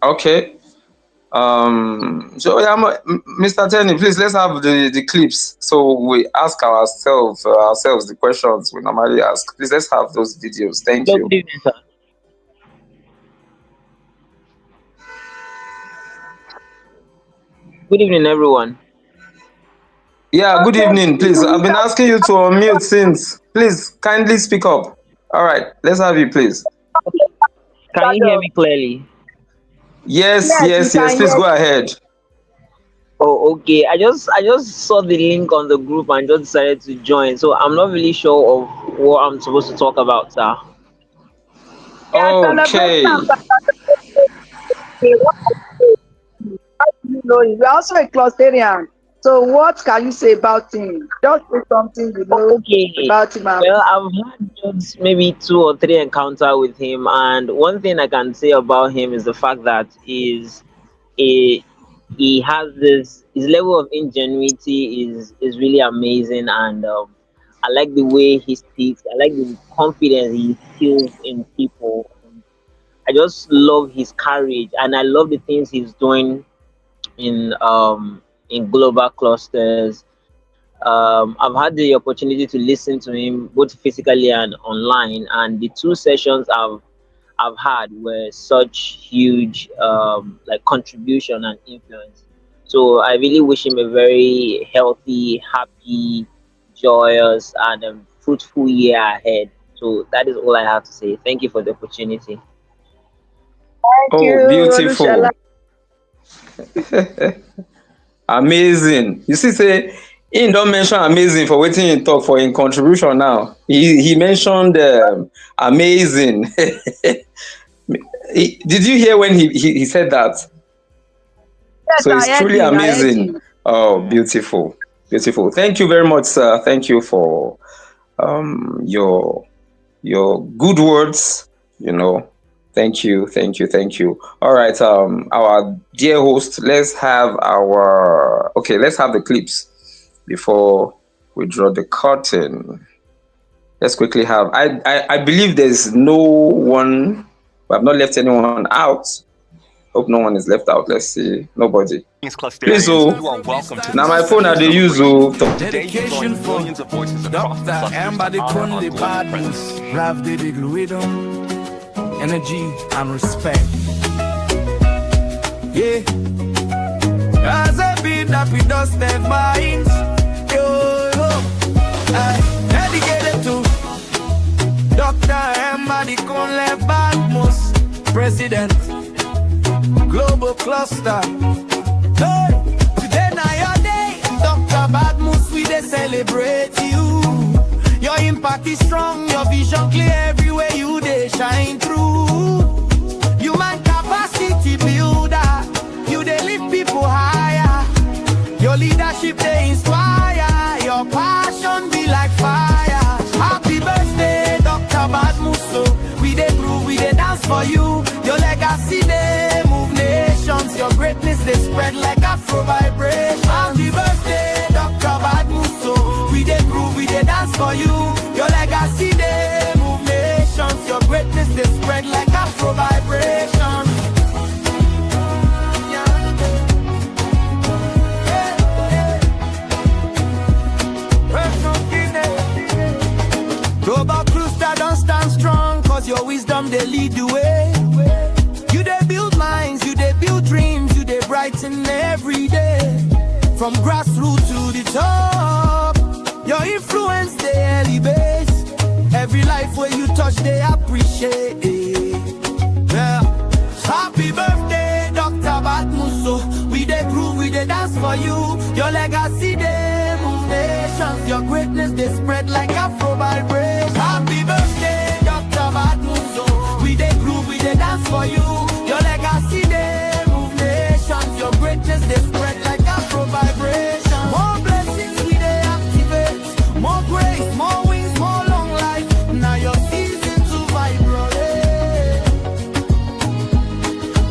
Okay. So yeah, Mr. Tenny, please let's have the clips. So we ask ourselves the questions we normally ask. Please let's have those videos. Thank Hello, you. good evening, sir. Good evening, everyone. Yeah, good okay. evening, please. I've been asking you to unmute since. Please kindly speak up. All right, let's have you, please. Can you hear me clearly? Yes, Yes, we yes, yes. can Please hear. go ahead. Oh, okay. I just saw the link on the group and just decided to join. So I'm not really sure of what I'm supposed to talk about, sir. We are celebrating Okay. you know, we are also a clustarian. So what can you say about him? Just say something you know Okay. about him. Well, I've had just maybe 2 or 3 encounter with him, and one thing I can say about him is the fact that he he has this his level of ingenuity is really amazing, and I like the way he speaks. I like the confidence he instills in people. I just love his courage, and I love the things he's doing in global clusters. I've had the opportunity to listen to him both physically and online, and the 2 sessions I've had were such huge like contribution and influence. So I really wish him a very healthy, happy, joyous, and fruitful year ahead. So that is all I have to say. Thank you for the opportunity. Thank you, Oh, Olushola. beautiful. Amazing. You see, say he don't mention amazing for waiting in talk for in contribution now. He mentioned amazing. Did you hear when he said that? Yes, So I it's heard truly him. I heard amazing. him. Oh, beautiful. Beautiful. Thank you very much, sir. Thank you for your good words, you know. Thank you, thank you, thank you. All right, our dear host, let's have the clips. before we draw the curtain. Let's quickly have. I believe there's no one. We have not left anyone out. Hope no one is left out. Let's see. Nobody. Please, You are welcome to now my phone at the use. dedication for millions of voices across the Dr. clusters Amber to the honor our Kunde global Badness, presence. Rav Diddy Gluidum, energy and respect. Yeah, as a beat that we dust their minds. Yo, I dedicated to Dr. Amber the Kunde Badness, President, Global Cluster. Hey, today now your day, Dr. Badmus, we dey celebrate you. Your impact is strong, your vision clear everywhere you dey shine through. Human capacity builder, you dey lift people higher. Your leadership they inspire, your passion be like fire. Happy birthday, Dr. Badmuso. We dey groove, we dey dance for you. Your legacy they move nations, your greatness they spread like Afro vibration. Happy birthday, Dr. Badmuso. We dey groove, we dey dance for you. Your legacy they move nations, your greatness they spread like Afro vibration. Global Cluster don't stand strong, cause your wisdom they lead the way. You they build minds, you they build dreams, you they brighten every day. From grassroots to the top, your influence they elevate. Every life where you touch they appreciate it. Yeah. Happy birthday, Dr. Batmuso. We they groove, we they dance for you. Your legacy they move nations, your greatness they spread like Afro vibration. Happy birthday, Dr. Batmuso. We they groove, we they dance for you. Your legacy they move nations, your greatness they spread like Afro vibration. More blessings we they activate, more grace, more wings, more long life. Now your season to vibrate.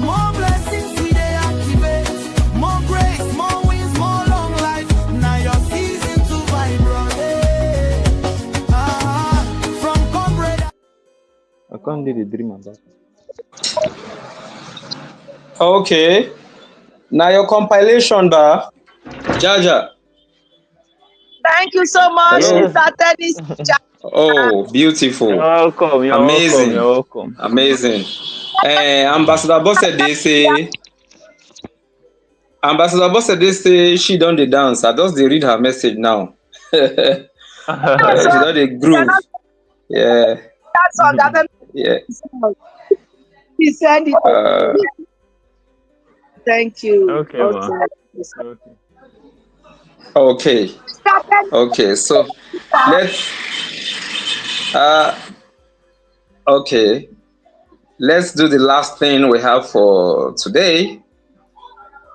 More blessings we they activate, more grace, more wings, more long life. Now your season to vibrate. From comrade. I can't do the dream about. Okay. Now your compilation bar. Jaja. Thank you so much. Hello. We started this. Oh, beautiful. You're welcome. You're Amazing. welcome. You're welcome. Amazing. Ambassador Bosse, they say. Ambassador Bosse, they say she done the dance. I just they read her message now. She done the groove. Yeah. That's all that Yeah. he said it. Thank you. Okay, Okay. Okay. Started. Okay. So let's okay. Let's do the last thing we have for today.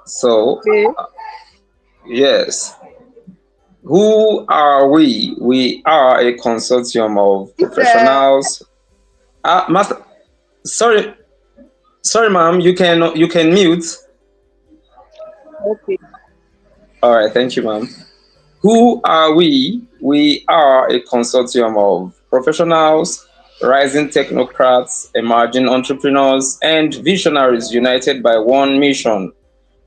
So Okay. yes. Who are we? We are a consortium of professionals. Master, sorry, ma'am. You can mute. Okay. All right, thank you, ma'am. Who are we? We are a consortium of professionals, rising technocrats, emerging entrepreneurs, and visionaries united by one mission: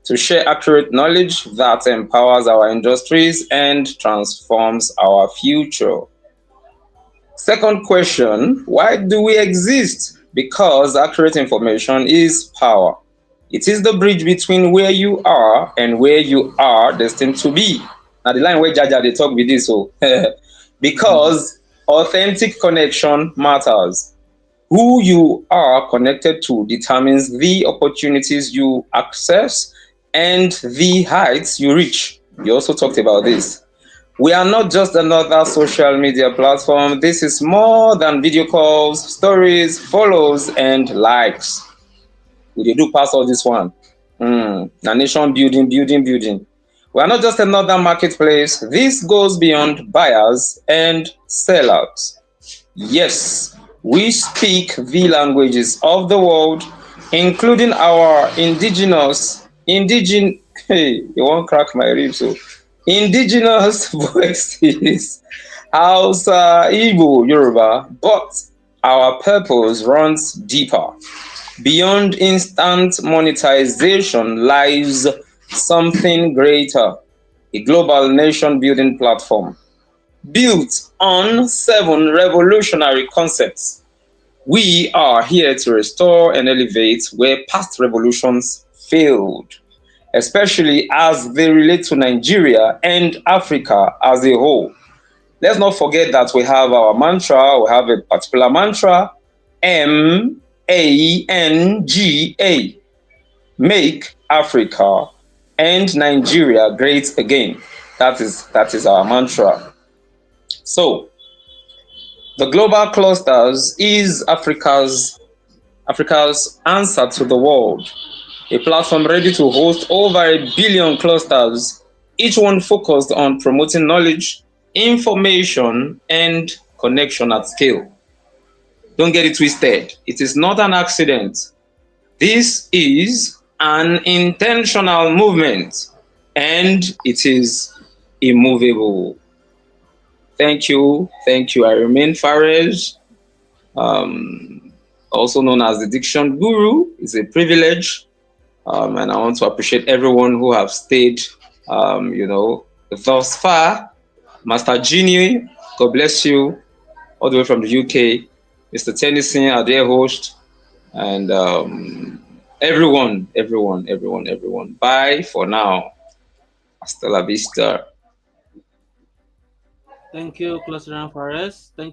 to share accurate knowledge that empowers our industries and transforms our future. Second question, why do we exist? Because accurate information is power. It is the bridge between where you are and where you are destined to be. Now the line where Jaja they talk with this, so because authentic connection matters. Who you are connected to determines the opportunities you access and the heights you reach. You also talked about this. We are not just another social media platform. This is more than video calls, stories, follows, and likes. We do pass all this one. Now nation building. We are not just another marketplace. This goes beyond buyers and sellers. Yes, we speak the languages of the world, including our hey, you won't crack my ribs. So indigenous voices, Hausa, Igbo, Yoruba, but our purpose runs deeper. Beyond instant monetization lies something greater, a global nation building platform built on 7 revolutionary concepts. We are here to restore and elevate where past revolutions failed, especially as they relate to Nigeria and Africa as a whole. Let's not forget that we have our mantra, we have a particular mantra, MANGA, make Africa and Nigeria great again. That is our mantra. So, the global clusters is Africa's answer to the world, a platform ready to host over 1 billion clusters, each one focused on promoting knowledge, information, and connection at scale. Don't get it twisted. It is not an accident. This is an intentional movement, and it is immovable. Thank you. Thank you. I remain Fares, also known as the Diction Guru. It's a privilege. And I want to appreciate everyone who have stayed, thus far. Master Genie, God bless you, all the way from the UK. Mr. Tennyson, our dear host, and everyone. Bye for now. Hasta la vista. Thank you, Cluster Forest. Thank